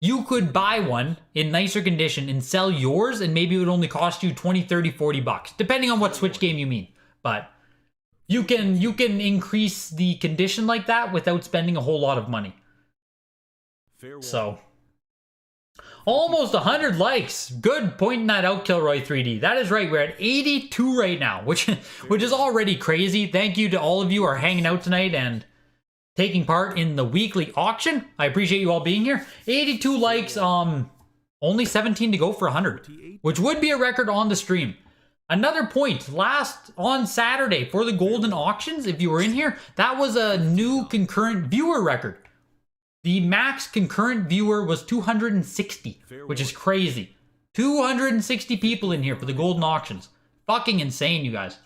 [SPEAKER 1] You could buy one in nicer condition and sell yours, and maybe it would only cost you 20, 30, 40 bucks, depending on what Switch game you mean. But you can increase the condition like that without spending a whole lot of money. So, almost 100 likes. Good pointing that out, Kilroy 3D. That is right. We're at 82 right now, which is already crazy. Thank you to all of you who are hanging out tonight and taking part in the weekly auction. I appreciate you all being here. 82 likes, only 17 to go for 100, which would be a record on the stream. Another point, on Saturday for the golden auctions, if you were in here, that was a new concurrent viewer record. The max concurrent viewer was 260, which is crazy. 260 people in here for the golden auctions. Fucking insane, you guys.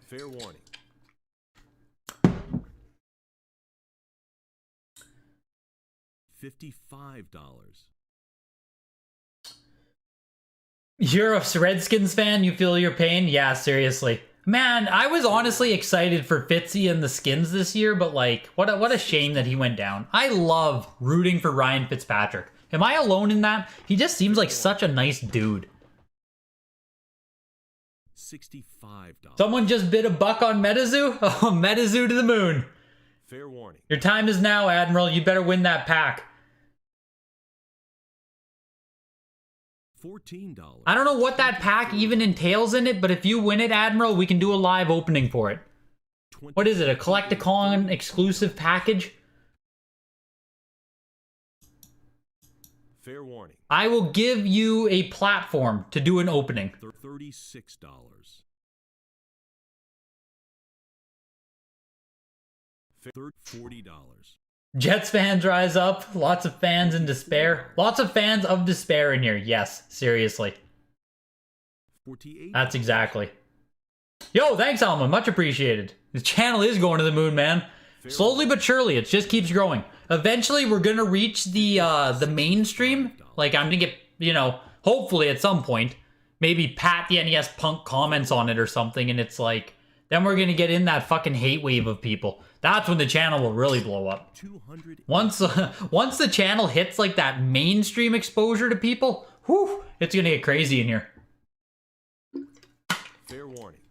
[SPEAKER 2] Fair warning. $55.
[SPEAKER 1] You're a Redskins fan? You feel your pain? Yeah, seriously. Man, I was honestly excited for Fitzy and the Skins this year, but like, what a shame that he went down. I love rooting for Ryan Fitzpatrick. Am I alone in that? He just seems like such a nice dude.
[SPEAKER 2] $65.
[SPEAKER 1] Someone just bid $1 on Metazoo? Oh, Metazoo to the moon.
[SPEAKER 2] Fair warning.
[SPEAKER 1] Your time is now, Admiral. You better win that pack.
[SPEAKER 2] $14.
[SPEAKER 1] I don't know what that pack even entails in it, but if you win it, Admiral, we can do a live opening for it. What is it, a Collecticon exclusive package?
[SPEAKER 2] Fair warning.
[SPEAKER 1] I will give you a platform to do an opening.
[SPEAKER 2] $36. $40.
[SPEAKER 1] Jets fans rise up. Lots of fans in despair. Lots of fans of despair in here. Yes, seriously.
[SPEAKER 2] $48.
[SPEAKER 1] That's exactly. Yo, thanks, Alma. Much appreciated. The channel is going to the moon, man. Slowly but surely, it just keeps growing. Eventually, we're gonna reach the mainstream. Like, I'm gonna get, you know, hopefully at some point, maybe Pat the NES Punk comments on it or something, and it's like, then we're gonna get in that fucking hate wave of people. That's when the channel will really blow up. Once the channel hits like that mainstream exposure to people, whew, it's gonna get crazy in here.
[SPEAKER 2] Fair warning.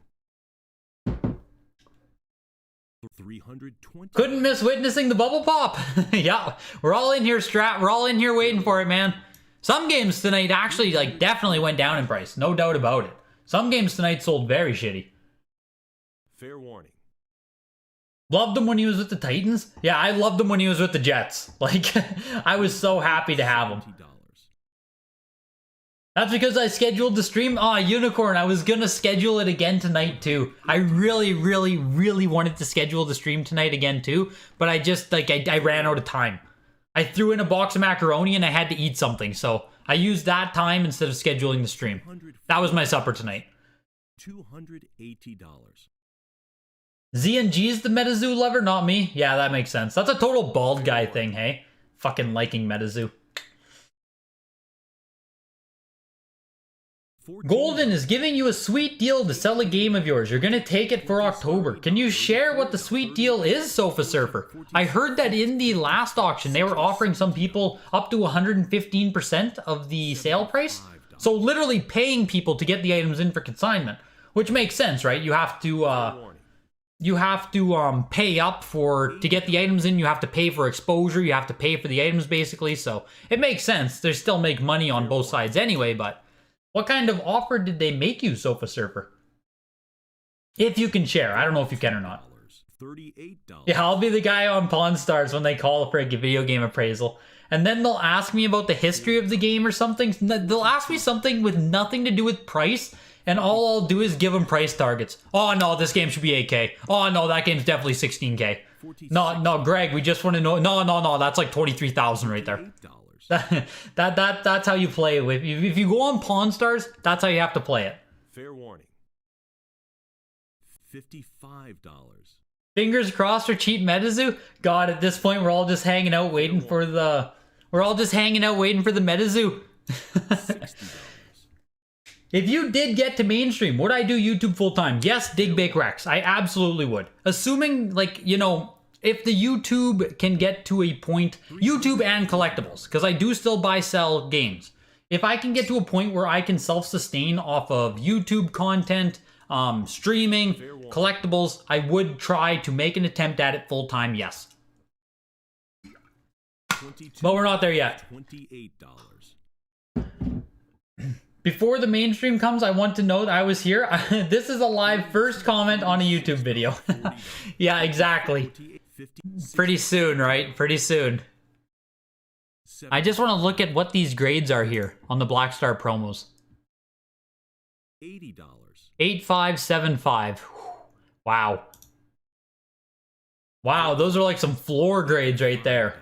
[SPEAKER 2] 320.
[SPEAKER 1] Couldn't miss witnessing the bubble pop. Yeah, we're all in here we're all in here waiting for it, man. Some games tonight actually like definitely went down in price, no doubt about it. Some games tonight sold very shitty.
[SPEAKER 2] Fair warning.
[SPEAKER 1] Loved him when he was with the Titans. Yeah, I loved him when he was with the Jets. Like, I was so happy to have him. That's because I scheduled the stream. Aw, Unicorn, I was gonna schedule it again tonight too. I really, really, really wanted to schedule the stream tonight again too, but I just, like, I ran out of time. I threw in a box of macaroni and I had to eat something, so I used that time instead of scheduling the stream. That was my supper tonight.
[SPEAKER 2] $280.
[SPEAKER 1] ZNG's the Metazoo lover, not me? Yeah, that makes sense. That's a total bald guy thing, hey? Fucking liking Metazoo. Golden is giving you a sweet deal to sell a game of yours. You're gonna take it for October. Can you share what the sweet deal is, Sofa Surfer? I heard that in the last auction, they were offering some people up to 115% of the sale price. So literally paying people to get the items in for consignment. Which makes sense, right? You have to pay up to get the items in. You have to pay for exposure. You have to pay for the items, basically. So it makes sense. They still make money on both sides anyway, but what kind of offer did they make you, Sofa Surfer? If you can share. I don't know if you can or not.
[SPEAKER 2] $38.
[SPEAKER 1] Yeah, I'll be the guy on Pawn Stars when they call for a video game appraisal. And then they'll ask me about the history of the game or something. They'll ask me something with nothing to do with price, and all I'll do is give them price targets. Oh no, this game should be 8K. Oh no, that game's definitely 16K. No, Greg, we just want to know. No, that's like 23,000 right there. That's how you play it. If you go on Pawn Stars, that's how you have to play it.
[SPEAKER 2] Fair warning. $55.
[SPEAKER 1] Fingers crossed for cheap Metazoo. God, at this point, we're all just hanging out waiting for the. We're all just hanging out waiting for the Metazoo.
[SPEAKER 2] $60.
[SPEAKER 1] If you did get to mainstream, would I do YouTube full time? Yes, Dig Bake Rex. I absolutely would. Assuming, like, you know, if the YouTube can get to a point, YouTube and collectibles, because I do still buy, sell games. If I can get to a point where I can self-sustain off of YouTube content, streaming, collectibles, I would try to make an attempt at it full time, yes. But we're not there yet.
[SPEAKER 2] $28.
[SPEAKER 1] Before the mainstream comes, I want to note I was here. This is a live first comment on a YouTube video. Yeah, exactly. Pretty soon, right? Pretty soon. I just want to look at what these grades are here on the Black Star promos.
[SPEAKER 2] $80.
[SPEAKER 1] 8575. Wow. Wow, those are like some floor grades right there.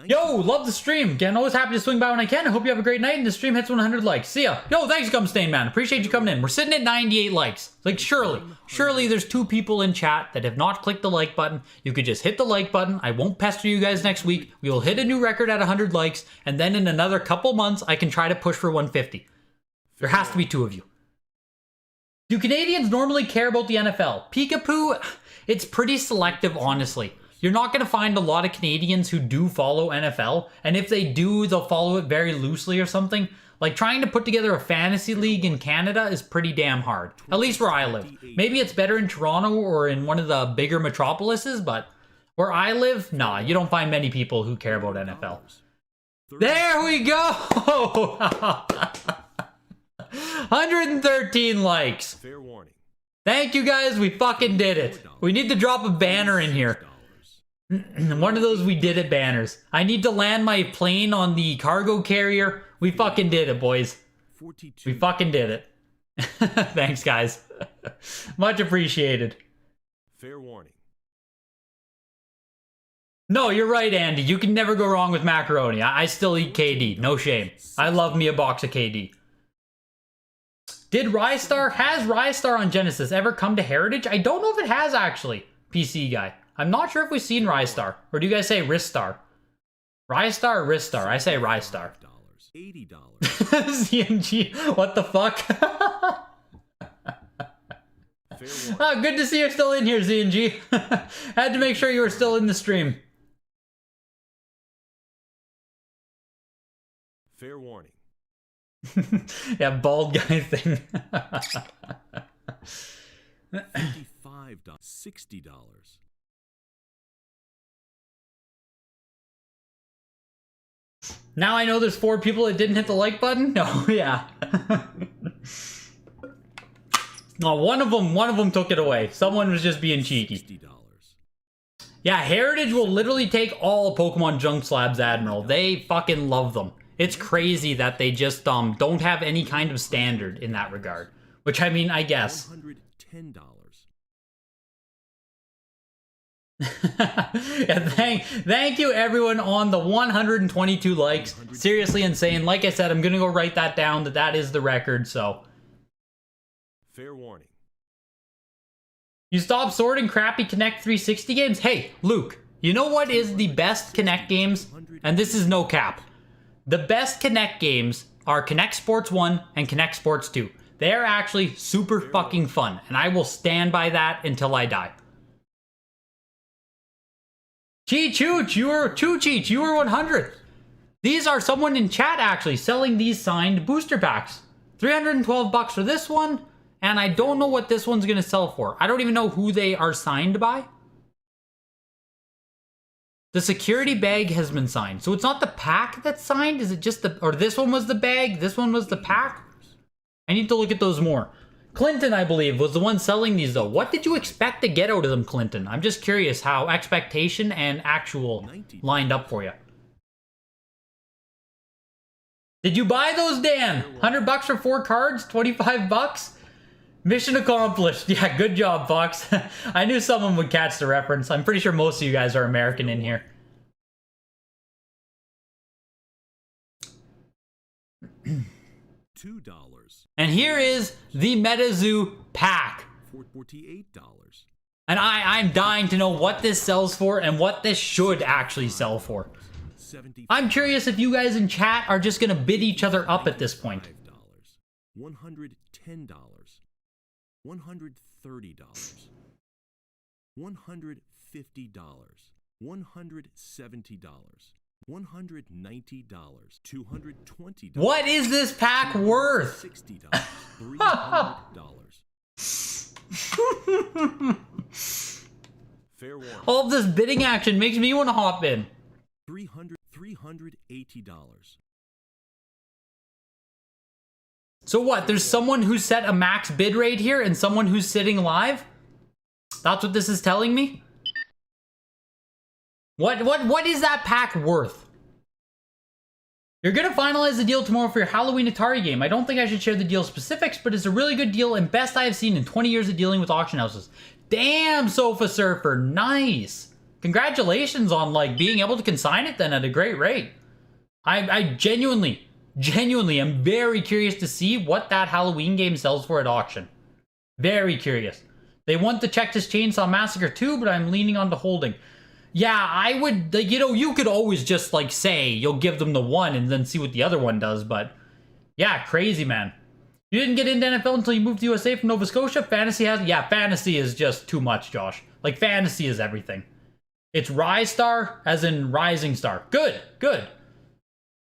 [SPEAKER 1] Yo, love the stream. Again, always happy to swing by when I can. I hope you have a great night and the stream hits 100 likes. See ya. Yo, thanks, Gumstain, man. Appreciate you coming in. We're sitting at 98 likes. Like, surely there's 2 people in chat that have not clicked the like button. You could just hit the like button. I won't pester you guys next week. We will hit a new record at 100 likes, and then in another couple months, I can try to push for 150. There has to be 2 of you. Do Canadians normally care about the NFL? Peekapoo, it's pretty selective, honestly. You're not going to find a lot of Canadians who do follow NFL, and if they do, they'll follow it very loosely or something. Like, trying to put together a fantasy league in Canada is pretty damn hard, at least where I live. Maybe it's better in Toronto or in one of the bigger metropolises, but where I live, nah, you don't find many people who care about NFL. There we go! 113 likes.
[SPEAKER 2] Fair warning.
[SPEAKER 1] Thank you guys, we fucking did it. We need to drop a banner in here. One of those we did it banners. I need to land my plane on the cargo carrier. We fucking did it, boys. We fucking did it. Thanks, guys. Much appreciated.
[SPEAKER 2] Fair warning.
[SPEAKER 1] No, you're right, Andy. You can never go wrong with macaroni. I still eat KD. No shame. I love me a box of KD. Has Rystar on Genesis ever come to Heritage? I don't know if it has, actually. PC guy. I'm not sure if we've seen Rystar. Or do you guys say Ristar? Rystar or Ristar? I say Rystar.
[SPEAKER 2] $80.
[SPEAKER 1] CMG, what the fuck? Oh, good to see you're still in here, ZNG. Had to make sure you were still in the stream.
[SPEAKER 2] Fair warning.
[SPEAKER 1] Yeah, bald guy thing.
[SPEAKER 2] $55. $60.
[SPEAKER 1] Now I know there's 4 people that didn't hit the like button. Oh yeah. No, one of them took it away. Someone was just being cheeky.
[SPEAKER 2] $60.
[SPEAKER 1] Yeah, Heritage will literally take all Pokemon Junk Slabs, Admiral. They fucking love them. It's crazy that they just don't have any kind of standard in that regard. Which, I mean, I guess.
[SPEAKER 2] $110.
[SPEAKER 1] Yeah, thank you everyone on the 122 likes. Seriously insane. Like I said, I'm gonna go write that down, that is the record, so.
[SPEAKER 2] Fair warning.
[SPEAKER 1] You stop sorting crappy Connect 360 games? Hey, Luke, you know what is the best Connect games? And this is no cap. The best Connect games are Connect Sports 1 and Connect Sports 2. They are actually super fucking fun, and I will stand by that until I die. Cheech, you were 100. These are someone in chat actually selling these signed booster packs. $312 for this one, and I don't know what this one's gonna sell for. I don't even know who they are signed by. The security bag has been signed. So it's not the pack that's signed? Is it just the... Or this one was the bag, this one was the pack? I need to look at those more. Clinton, I believe, was the one selling these though. What did you expect to get out of them, Clinton? I'm just curious how expectation and actual lined up for you. Did you buy those, Dan? $100 for 4 cards? $25? Mission accomplished. Yeah, good job, Fox. I knew someone would catch the reference. I'm pretty sure most of you guys are American in here.
[SPEAKER 2] $2.
[SPEAKER 1] And here is the MetaZoo pack.
[SPEAKER 2] $48.
[SPEAKER 1] And I'm dying to know what this sells for and what this should actually sell for. I'm curious if you guys in chat are just going to bid each other up at this point.
[SPEAKER 2] $110. $130. $150. $170. $190. $220.
[SPEAKER 1] What is this pack worth?
[SPEAKER 2] $60. $300. Fair warning.
[SPEAKER 1] All of this bidding action makes me want to hop in.
[SPEAKER 2] $380.
[SPEAKER 1] So what? There's someone who set a max bid rate here and someone who's sitting live? That's what this is telling me? What is that pack worth? You're gonna finalize the deal tomorrow for your Halloween Atari game. I don't think I should share the deal specifics, but it's a really good deal and best I have seen in 20 years of dealing with auction houses. Damn, Sofa Surfer, nice. Congratulations on like being able to consign it then at a great rate. I genuinely am very curious to see what that Halloween game sells for at auction. Very curious. They want the Texas Chainsaw Massacre too, but I'm leaning on to holding. Yeah, I would, like, you know, you could always just like say you'll give them the one and then see what the other one does, but yeah, crazy, man. You didn't get into NFL until you moved to USA from Nova Scotia? Fantasy has, yeah, fantasy is just too much, Josh. Like, fantasy is everything. It's Rise Star, as in Rising Star. Good, good.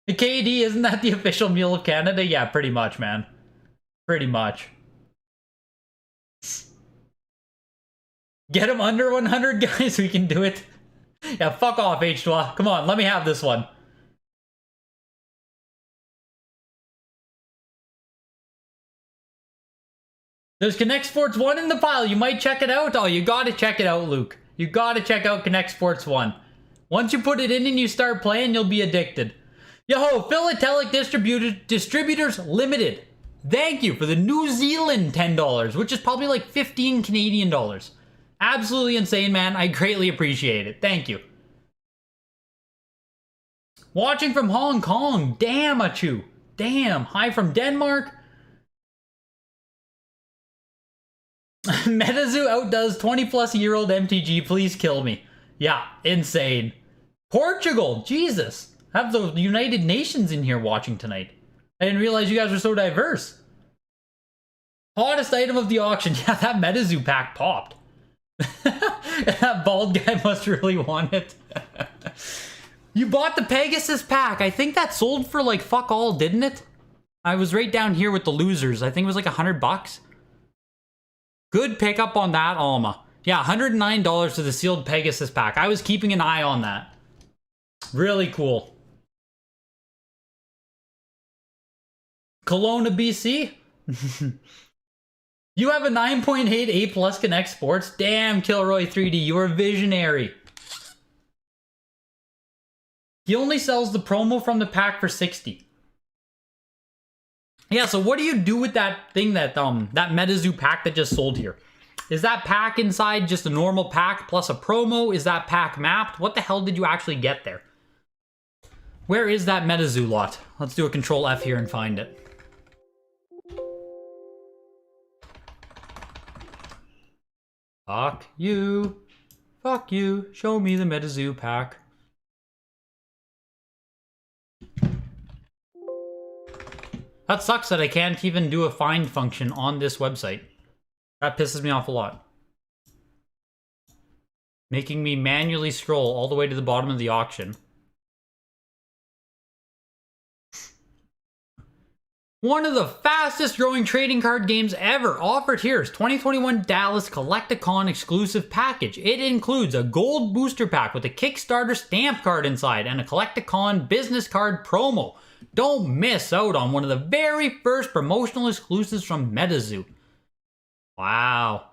[SPEAKER 1] The KD, isn't that the official meal of Canada? Yeah, pretty much, man. Pretty much. Get them under 100, guys. We can do it. Yeah, fuck off, H2A. Come on, let me have this one. There's Connect Sports 1 in the pile. You might check it out. Oh, you gotta check it out, Luke. You gotta check out Connect Sports 1. Once you put it in and you start playing, you'll be addicted. Yo, Philatelic Distributors Limited. Thank you for the New Zealand $10, which is probably like 15 Canadian dollars. Absolutely insane, man. I greatly appreciate it. Thank you. Watching from Hong Kong. Damn, Achu. Damn. Hi from Denmark. MetaZoo outdoes 20-plus-year-old MTG. Please kill me. Yeah, insane. Portugal. Jesus. I have the United Nations in here watching tonight. I didn't realize you guys were so diverse. Hottest item of the auction. Yeah, that MetaZoo pack popped. That bald guy must really want it. You bought the Pegasus pack. I think that sold for like fuck all, didn't it? I was right down here with the losers. I think it was like $100. Good pickup on that, Alma. Yeah, $109 for the sealed Pegasus pack. I was keeping an eye on that. Really cool. Kelowna, BC. You have a 9.8 A+ Connect Sports? Damn, Kilroy 3D, you're a visionary. He only sells the promo from the pack for 60. Yeah, so what do you do with that thing that that MetaZoo pack that just sold here? Is that pack inside just a normal pack plus a promo? Is that pack mapped? What the hell did you actually get there? Where is that MetaZoo lot? Let's do a Control F here and find it. Fuck you. Fuck you. Show me the MetaZoo pack. That sucks that I can't even do a find function on this website. That pisses me off a lot. Making me manually scroll all the way to the bottom of the auction. One of the fastest growing trading card games ever offered here is 2021 Dallas Collecticon exclusive package. It includes a gold booster pack with a Kickstarter stamp card inside and a Collecticon business card promo. Don't miss out on one of the very first promotional exclusives from MetaZoo. Wow.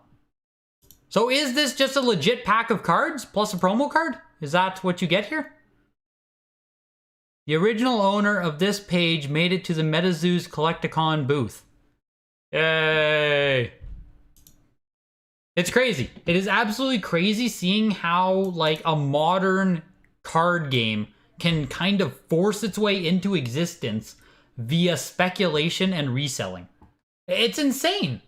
[SPEAKER 1] So is this just a legit pack of cards plus a promo card? Is that what you get here? The original owner of this page made it to the MetaZoo's Collecticon booth. Yay! It's crazy. It is absolutely crazy seeing how, like, a modern card game can kind of force its way into existence via speculation and reselling. It's insane.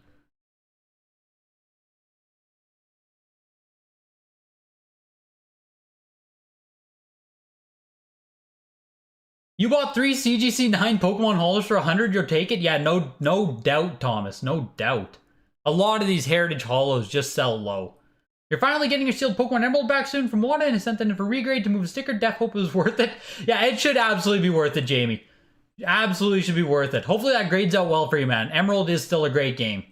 [SPEAKER 1] You bought 3 CGC 9 Pokemon haulers for 100, you'll take it? Yeah, no doubt, Thomas. No doubt. A lot of these Heritage Hollows just sell low. You're finally getting your sealed Pokemon Emerald back soon from WATA and has sent them in for regrade to move a sticker. Def hope it was worth it. Yeah, it should absolutely be worth it, Jamie. Absolutely should be worth it. Hopefully that grades out well for you, man. Emerald is still a great game.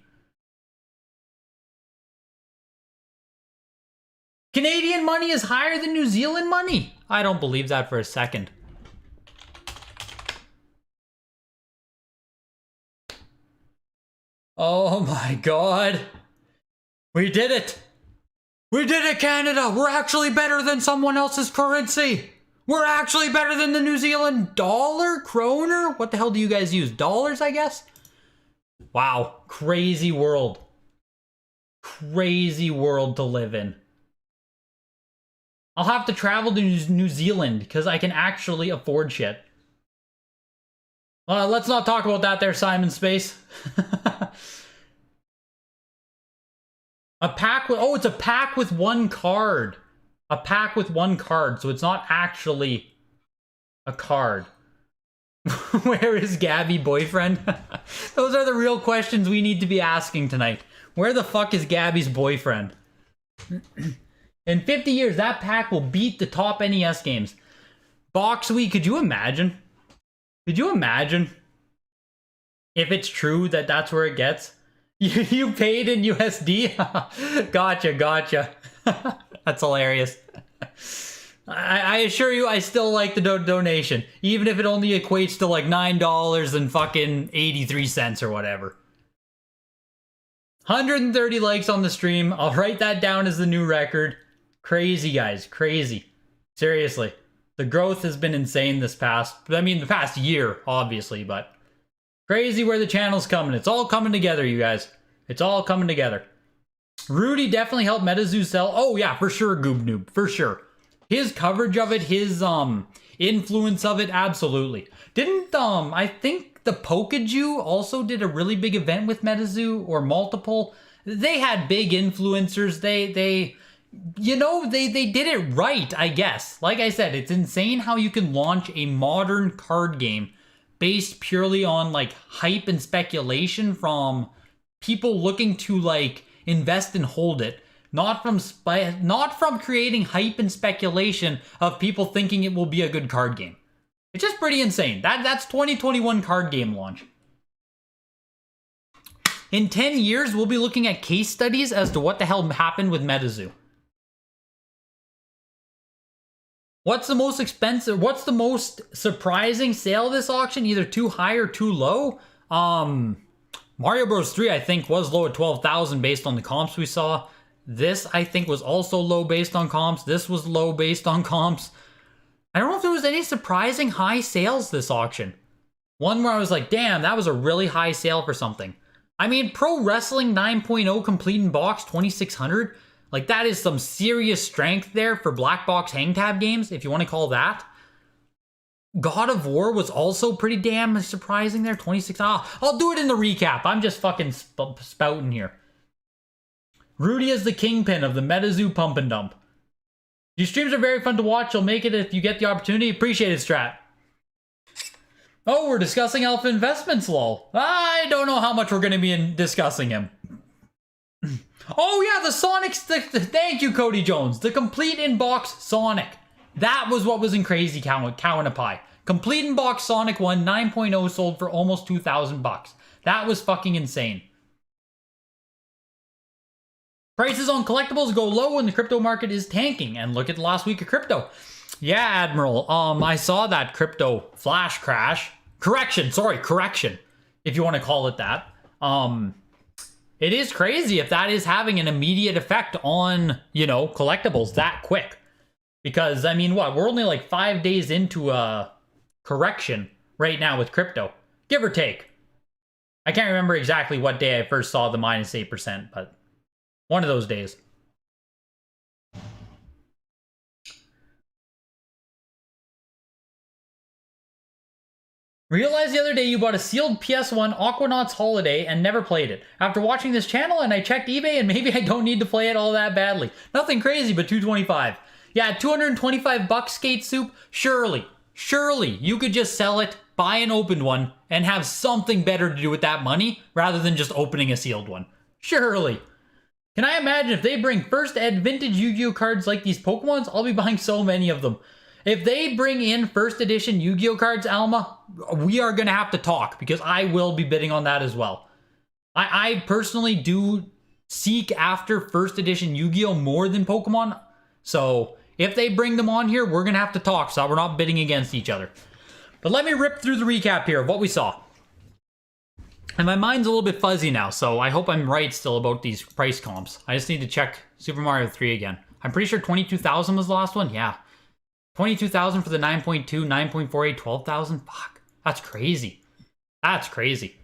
[SPEAKER 1] Canadian money is higher than New Zealand money? I don't believe that for a second. Oh my god. We did it. We did it, Canada. We're actually better than someone else's currency. We're actually better than the New Zealand dollar, kroner. What the hell do you guys use? Dollars, I guess? Wow. Crazy world. Crazy world to live in. I'll have to travel to New Zealand because I can actually afford shit. Let's not talk about that there, Simon Space. A pack with... Oh, it's a pack with one card. A pack with one card, so it's not actually a card. Where is Gabby boyfriend? Those are the real questions we need to be asking tonight. Where the fuck is Gabby's boyfriend? In 50 years, that pack will beat the top NES games. Box Week, could you imagine? Could you imagine if it's true that that's where it gets? You paid in USD? Gotcha. That's hilarious. I assure you, I still like the donation. Even if it only equates to like $9 and fucking 83 cents or whatever. 130 likes on the stream. I'll write that down as the new record. Crazy, guys. Crazy. Seriously. The growth has been insane the past year, obviously, but crazy where the channel's coming. It's all coming together, you guys. It's all coming together. Rudy definitely helped MetaZoo sell. Oh, yeah, for sure, Goob Noob. For sure. His coverage of it, his influence of it, absolutely. Didn't, I think the Pokaju also did a really big event with MetaZoo, or multiple. They had big influencers. They did it right, I guess. Like I said, it's insane how you can launch a modern card game based purely on like hype and speculation from people looking to like invest and hold it, not from creating hype and speculation of people thinking it will be a good card game. It's just pretty insane. That's 2021 card game launch. In 10 years, we'll be looking at case studies as to what the hell happened with MetaZoo. What's the most expensive? What's the most surprising sale of this auction? Either too high or too low? Mario Bros 3, I think, was low at 12,000 based on the comps we saw. This, I think, was also low based on comps. This was low based on comps. I don't know if there was any surprising high sales this auction. One where I was like, damn, that was a really high sale for something. I mean, Pro Wrestling 9.0 complete in box, 2,600. Like, that is some serious strength there for black box hang tab games, if you want to call that. God of War was also pretty damn surprising there, 26. I'll do it in the recap. I'm just fucking spouting here. Rudy is the kingpin of the MetaZoo pump and dump. These streams are very fun to watch. You'll make it if you get the opportunity. Appreciate it, Strat. Oh, we're discussing Alpha Investments, lol. I don't know how much we're going to be discussing him. Oh yeah, the Sonic's, thank you, Cody Jones. The complete in-box Sonic. That was what was in Crazy Cow and a Pie. Complete in-box Sonic 1 9.0 sold for almost $2,000. That was fucking insane. Prices on collectibles go low when the crypto market is tanking. And look at the last week of crypto. Yeah, Admiral. I saw that crypto flash crash. Correction. If you want to call it that. it is crazy if that is having an immediate effect on, you know, collectibles that quick. Because, I mean, what? We're only like 5 days into a correction right now with crypto, give or take. I can't remember exactly what day I first saw the minus 8%, but one of those days. Realized the other day you bought a sealed PS1 Aquanauts Holiday and never played it. After watching this channel and I checked eBay and maybe I don't need to play it all that badly. Nothing crazy, but $225. Yeah, 225 bucks, Skate Soup. Surely you could just sell it, buy an opened one, and have something better to do with that money rather than just opening a sealed one. Surely. Can I imagine if they bring first ed vintage Yu-Gi-Oh cards like these Pokemons? I'll be buying so many of them. If they bring in first edition Yu-Gi-Oh cards, Alma, we are going to have to talk because I will be bidding on that as well. I personally do seek after first edition Yu-Gi-Oh more than Pokemon. So if they bring them on here, we're going to have to talk so we're not bidding against each other. But let me rip through the recap here of what we saw. And my mind's a little bit fuzzy now, so I hope I'm right still about these price comps. I just need to check Super Mario 3 again. I'm pretty sure 22,000 was the last one. Yeah. 22,000 for the 9.2, 9.48, 12,000. Fuck. That's crazy. That's crazy.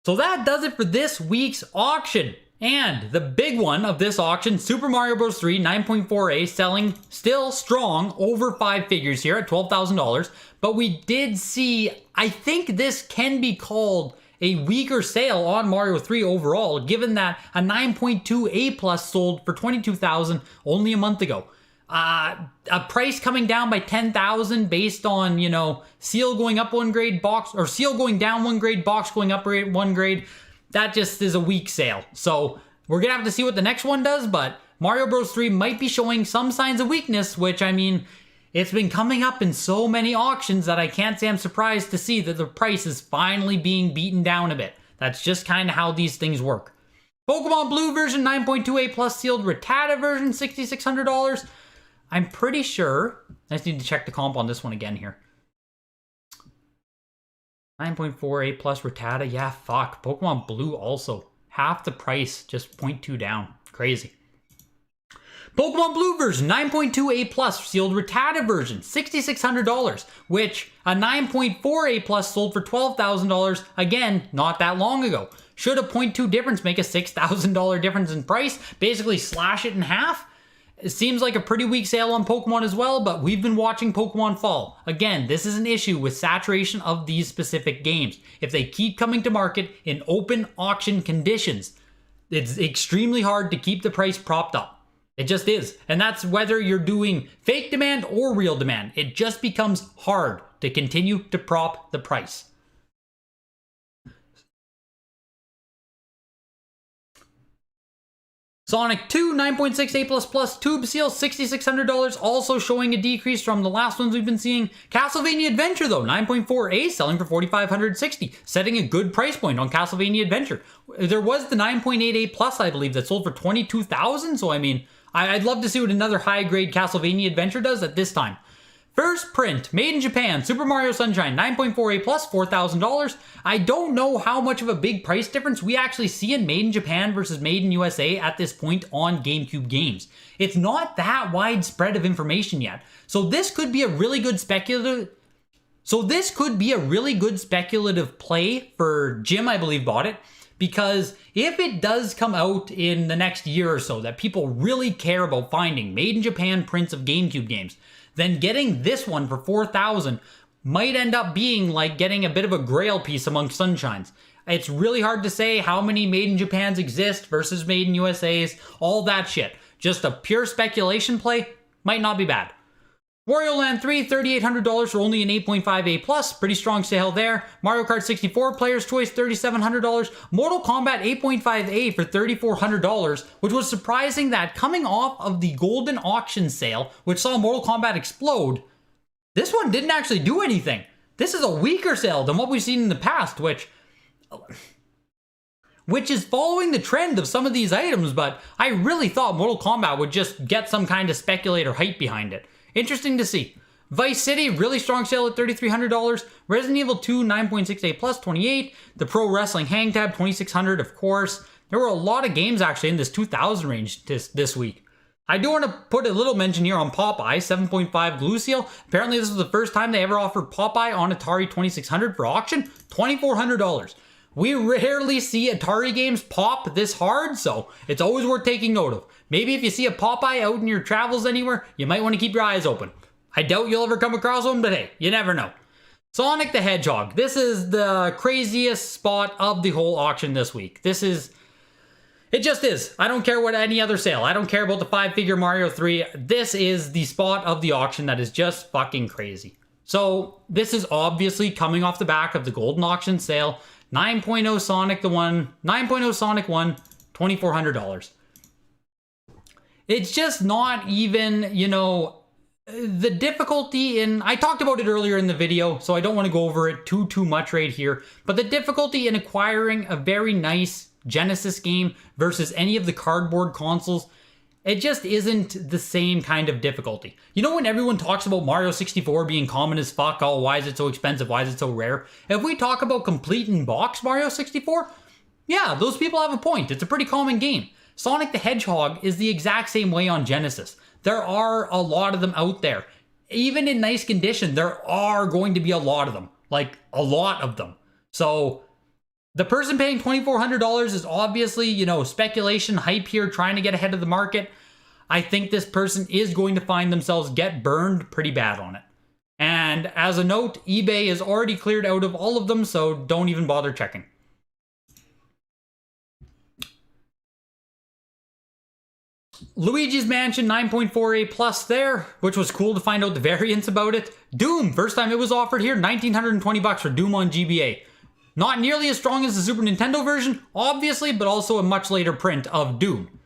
[SPEAKER 1] So that does it for this week's auction. And the big one of this auction, Super Mario Bros. 3 9.4A, selling still strong over 5 figures here at $12,000. But we did see, I think this can be called a weaker sale on Mario 3 overall, given that a 9.2A plus sold for $22,000 only a month ago. A price coming down by $10,000 based on, you know, seal going up 1 grade, box, or seal going down 1 grade, box going up 1 grade. That just is a weak sale. So we're going to have to see what the next one does, but Mario Bros. 3 might be showing some signs of weakness, which, I mean, it's been coming up in so many auctions that I can't say I'm surprised to see that the price is finally being beaten down a bit. That's just kind of how these things work. Pokemon Blue version 9.2A plus sealed Rattata version $6,600. I'm pretty sure, I just need to check the comp on this one again here. 9.4A plus Rattata, yeah, fuck. Pokemon Blue also. Half the price, just 0.2 down. Crazy. Pokemon Blue version, 9.2A plus sealed Rattata version, $6,600, which a 9.4A plus sold for $12,000, again, not that long ago. Should a 0.2 difference make a $6,000 difference in price? Basically slash it in half? It seems like a pretty weak sale on Pokemon as well, but we've been watching Pokemon fall. Again, this is an issue with saturation of these specific games. If they keep coming to market in open auction conditions, it's extremely hard to keep the price propped up. It just is. And that's whether you're doing fake demand or real demand. It just becomes hard to continue to prop the price. Sonic 2 9.6A++ tube seal $6,600, also showing a decrease from the last ones we've been seeing. Castlevania Adventure though, 9.4A selling for $4,560, setting a good price point on Castlevania Adventure. There was the 9.8A+, I believe, that sold for $22,000, so I mean, I'd love to see what another high-grade Castlevania Adventure does at this time. First print, made in Japan, Super Mario Sunshine, 9.4A+, $4,000. I don't know how much of a big price difference we actually see in Made in Japan versus Made in USA at this point on GameCube games. It's not that widespread of information yet. So this could be a really good speculative play for Jim, I believe, bought it. Because if it does come out in the next year or so that people really care about finding Made in Japan prints of GameCube games, then getting this one for $4,000 might end up being like getting a bit of a grail piece among Sunshines. It's really hard to say how many Made in Japans exist versus Made in USAs, all that shit. Just a pure speculation play might not be bad. Wario Land 3, $3,800 for only an 8.5A+, pretty strong sale there. Mario Kart 64, Player's Choice, $3,700. Mortal Kombat 8.5A for $3,400, which was surprising that coming off of the Golden Auction sale, which saw Mortal Kombat explode, this one didn't actually do anything. This is a weaker sale than what we've seen in the past, which is following the trend of some of these items, but I really thought Mortal Kombat would just get some kind of speculator hype behind it. Interesting to see. Vice City, really strong sale at $3,300. Resident Evil 2, 9.68 plus, 28. The Pro Wrestling Hang Tab, 2,600, of course. There were a lot of games actually in this 2,000 range this week. I do want to put a little mention here on Popeye, 7.5 glue seal. Apparently this was the first time they ever offered Popeye on Atari 2600 for auction, $2,400. We rarely see Atari games pop this hard, so it's always worth taking note of. Maybe if you see a Popeye out in your travels anywhere, you might want to keep your eyes open. I doubt you'll ever come across one, but hey, you never know. Sonic the Hedgehog. This is the craziest spot of the whole auction this week. It just is. I don't care what any other sale. I don't care about the 5-figure Mario 3. This is the spot of the auction that is just fucking crazy. So this is obviously coming off the back of the Golden Auction sale. 9.0 Sonic 1, $2,400. It's just not even, you know, the difficulty in, I talked about it earlier in the video, so I don't want to go over it too much right here, but the difficulty in acquiring a very nice Genesis game versus any of the cardboard consoles, it just isn't the same kind of difficulty. You know when everyone talks about Mario 64 being common as fuck, oh, why is it so expensive, why is it so rare? If we talk about complete in box Mario 64, yeah, those people have a point. It's a pretty common game. Sonic the Hedgehog is the exact same way on Genesis. There are a lot of them out there. Even in nice condition, there are going to be a lot of them. Like, a lot of them. So the person paying $2,400 is obviously, you know, speculation, hype here, trying to get ahead of the market. I think this person is going to find themselves get burned pretty bad on it. And as a note, eBay is already cleared out of all of them, so don't even bother checking. Luigi's Mansion 9.48 plus there, which was cool to find out the variants about it. Doom, first time it was offered here, $1,920 for Doom on GBA. Not nearly as strong as the Super Nintendo version, obviously, but also a much later print of Doom.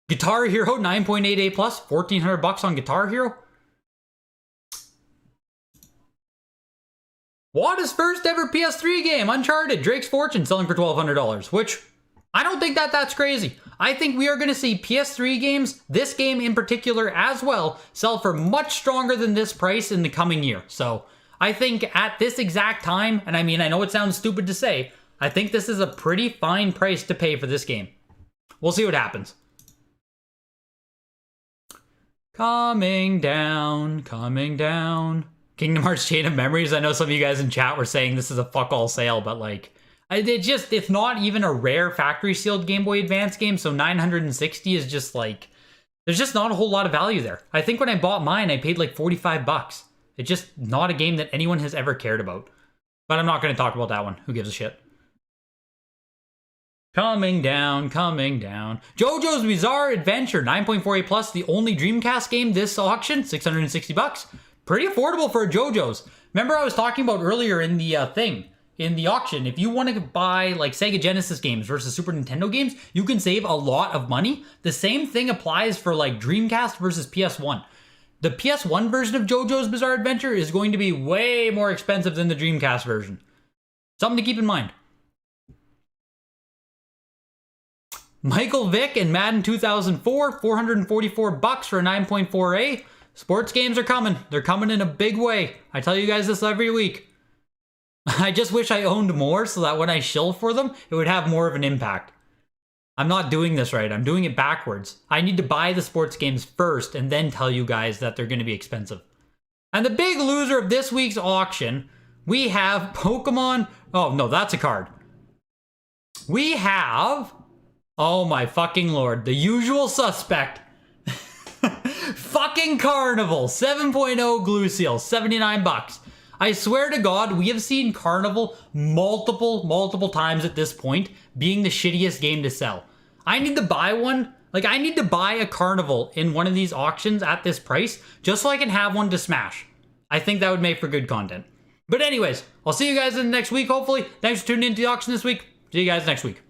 [SPEAKER 1] Guitar Hero 9.88 plus, $1,400 on Guitar Hero. WATA's first ever PS3 game, Uncharted, Drake's Fortune, selling for $1,200, which I don't think that's crazy. I think we are going to see PS3 games, this game in particular as well, sell for much stronger than this price in the coming year. So I think at this exact time, and I mean, I know it sounds stupid to say, I think this is a pretty fine price to pay for this game. We'll see what happens. Coming down, coming down. Kingdom Hearts Chain of Memories. I know some of you guys in chat were saying this is a fuck all sale, but like, it's not even a rare factory sealed Game Boy Advance game, so 960 is just like, there's just not a whole lot of value there. I think when I bought mine, I paid like $45. It's just not a game that anyone has ever cared about. But I'm not going to talk about that one. Who gives a shit? Coming down, coming down. JoJo's Bizarre Adventure, 9.48 plus, the only Dreamcast game this auction, $660. Pretty affordable for a JoJo's. Remember I was talking about earlier in the in the auction, if you want to buy like Sega Genesis games versus Super Nintendo games, you can save a lot of money. The same thing applies for like Dreamcast versus PS1. The PS1 version of JoJo's Bizarre Adventure is going to be way more expensive than the Dreamcast version. Something to keep in mind. Michael Vick and Madden 2004, $444 for a 9.4A. Sports games are coming. They're coming in a big way. I tell you guys this every week. I just wish I owned more so that when I shill for them, it would have more of an impact. I'm not doing this right. I'm doing it backwards. I need to buy the sports games first and then tell you guys that they're going to be expensive. And the big loser of this week's auction, we have Pokemon. Oh, no, that's a card. We have, oh my fucking lord, the usual suspect. Fucking Carnival, 7.0 glue seal, $79. I swear to God, we have seen Carnival multiple times at this point being the shittiest game to sell. I need to buy one. Like, I need to buy a Carnival in one of these auctions at this price just so I can have one to smash. I think that would make for good content. But anyways, I'll see you guys in the next week, hopefully. Thanks for tuning into the auction this week. See you guys next week.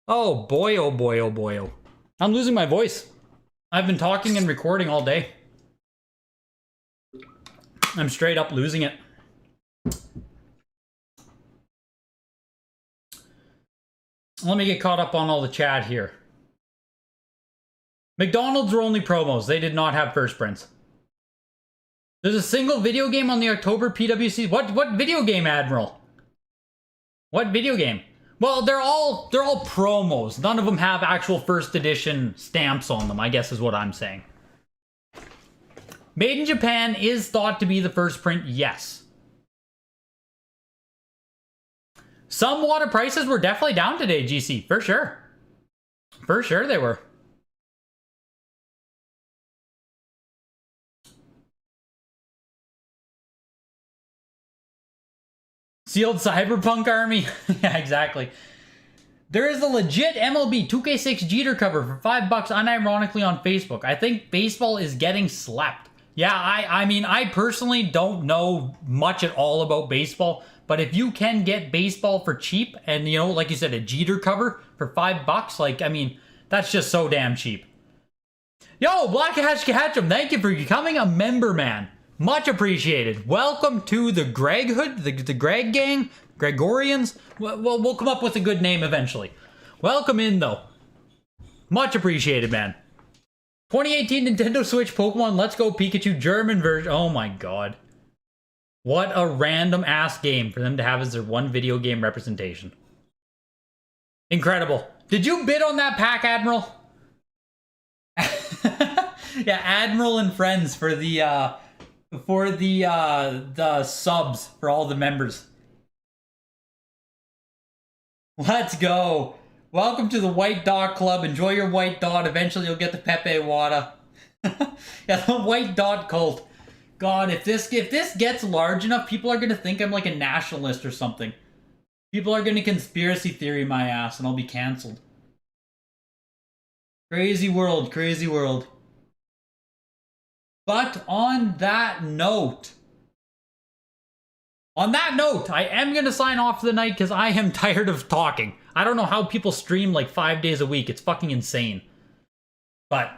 [SPEAKER 1] Oh boy, oh boy, oh boy, oh. I'm losing my voice. I've been talking and recording all day. I'm straight up losing it. Let me get caught up on all the chat here. McDonald's were only promos. They did not have first prints. There's a single video game on the October PWC. What video game, Admiral? What video game? Well, they're all promos. None of them have actual first edition stamps on them, I guess is what I'm saying. Made in Japan is thought to be the first print, yes. Some WATA prices were definitely down today, GC, for sure. For sure they were. Sealed Cyberpunk Army? Yeah, exactly. There is a legit MLB 2K6 Jeter cover for $5 unironically on Facebook. I think baseball is getting slept. Yeah, I mean, I personally don't know much at all about baseball, but if you can get baseball for cheap and, you know, like you said, a Jeter cover for $5, like, I mean, that's just so damn cheap. Yo, Black Hatchum, thank you for becoming a member, man. Much appreciated. Welcome to the Greg Hood, the Greg gang, Gregorians. We'll come up with a good name eventually. Welcome in, though. Much appreciated, man. 2018 Nintendo Switch Pokemon Let's Go Pikachu German version. Oh my god. What a random ass game for them to have as their one video game representation. Incredible. Did you bid on that pack, Admiral? Yeah, Admiral and friends for the subs for all the members. Let's go. Welcome to the White Dot Club. Enjoy your White Dot. Eventually you'll get the Pepe WATA. Yeah, the White Dot cult. God, if this gets large enough, people are gonna think I'm like a nationalist or something. People are gonna conspiracy theory my ass and I'll be cancelled. Crazy world, crazy world. But on that note, I am going to sign off for the night because I am tired of talking. I don't know how people stream like 5 days a week. It's fucking insane. But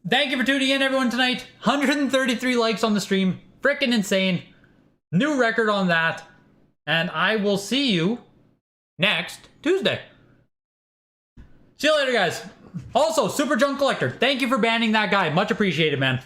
[SPEAKER 1] thank you for tuning in, everyone, tonight. 133 likes on the stream. Frickin' insane. New record on that. And I will see you next Tuesday. See you later, guys. Also, Super Junk Collector, thank you for banning that guy. Much appreciated, man.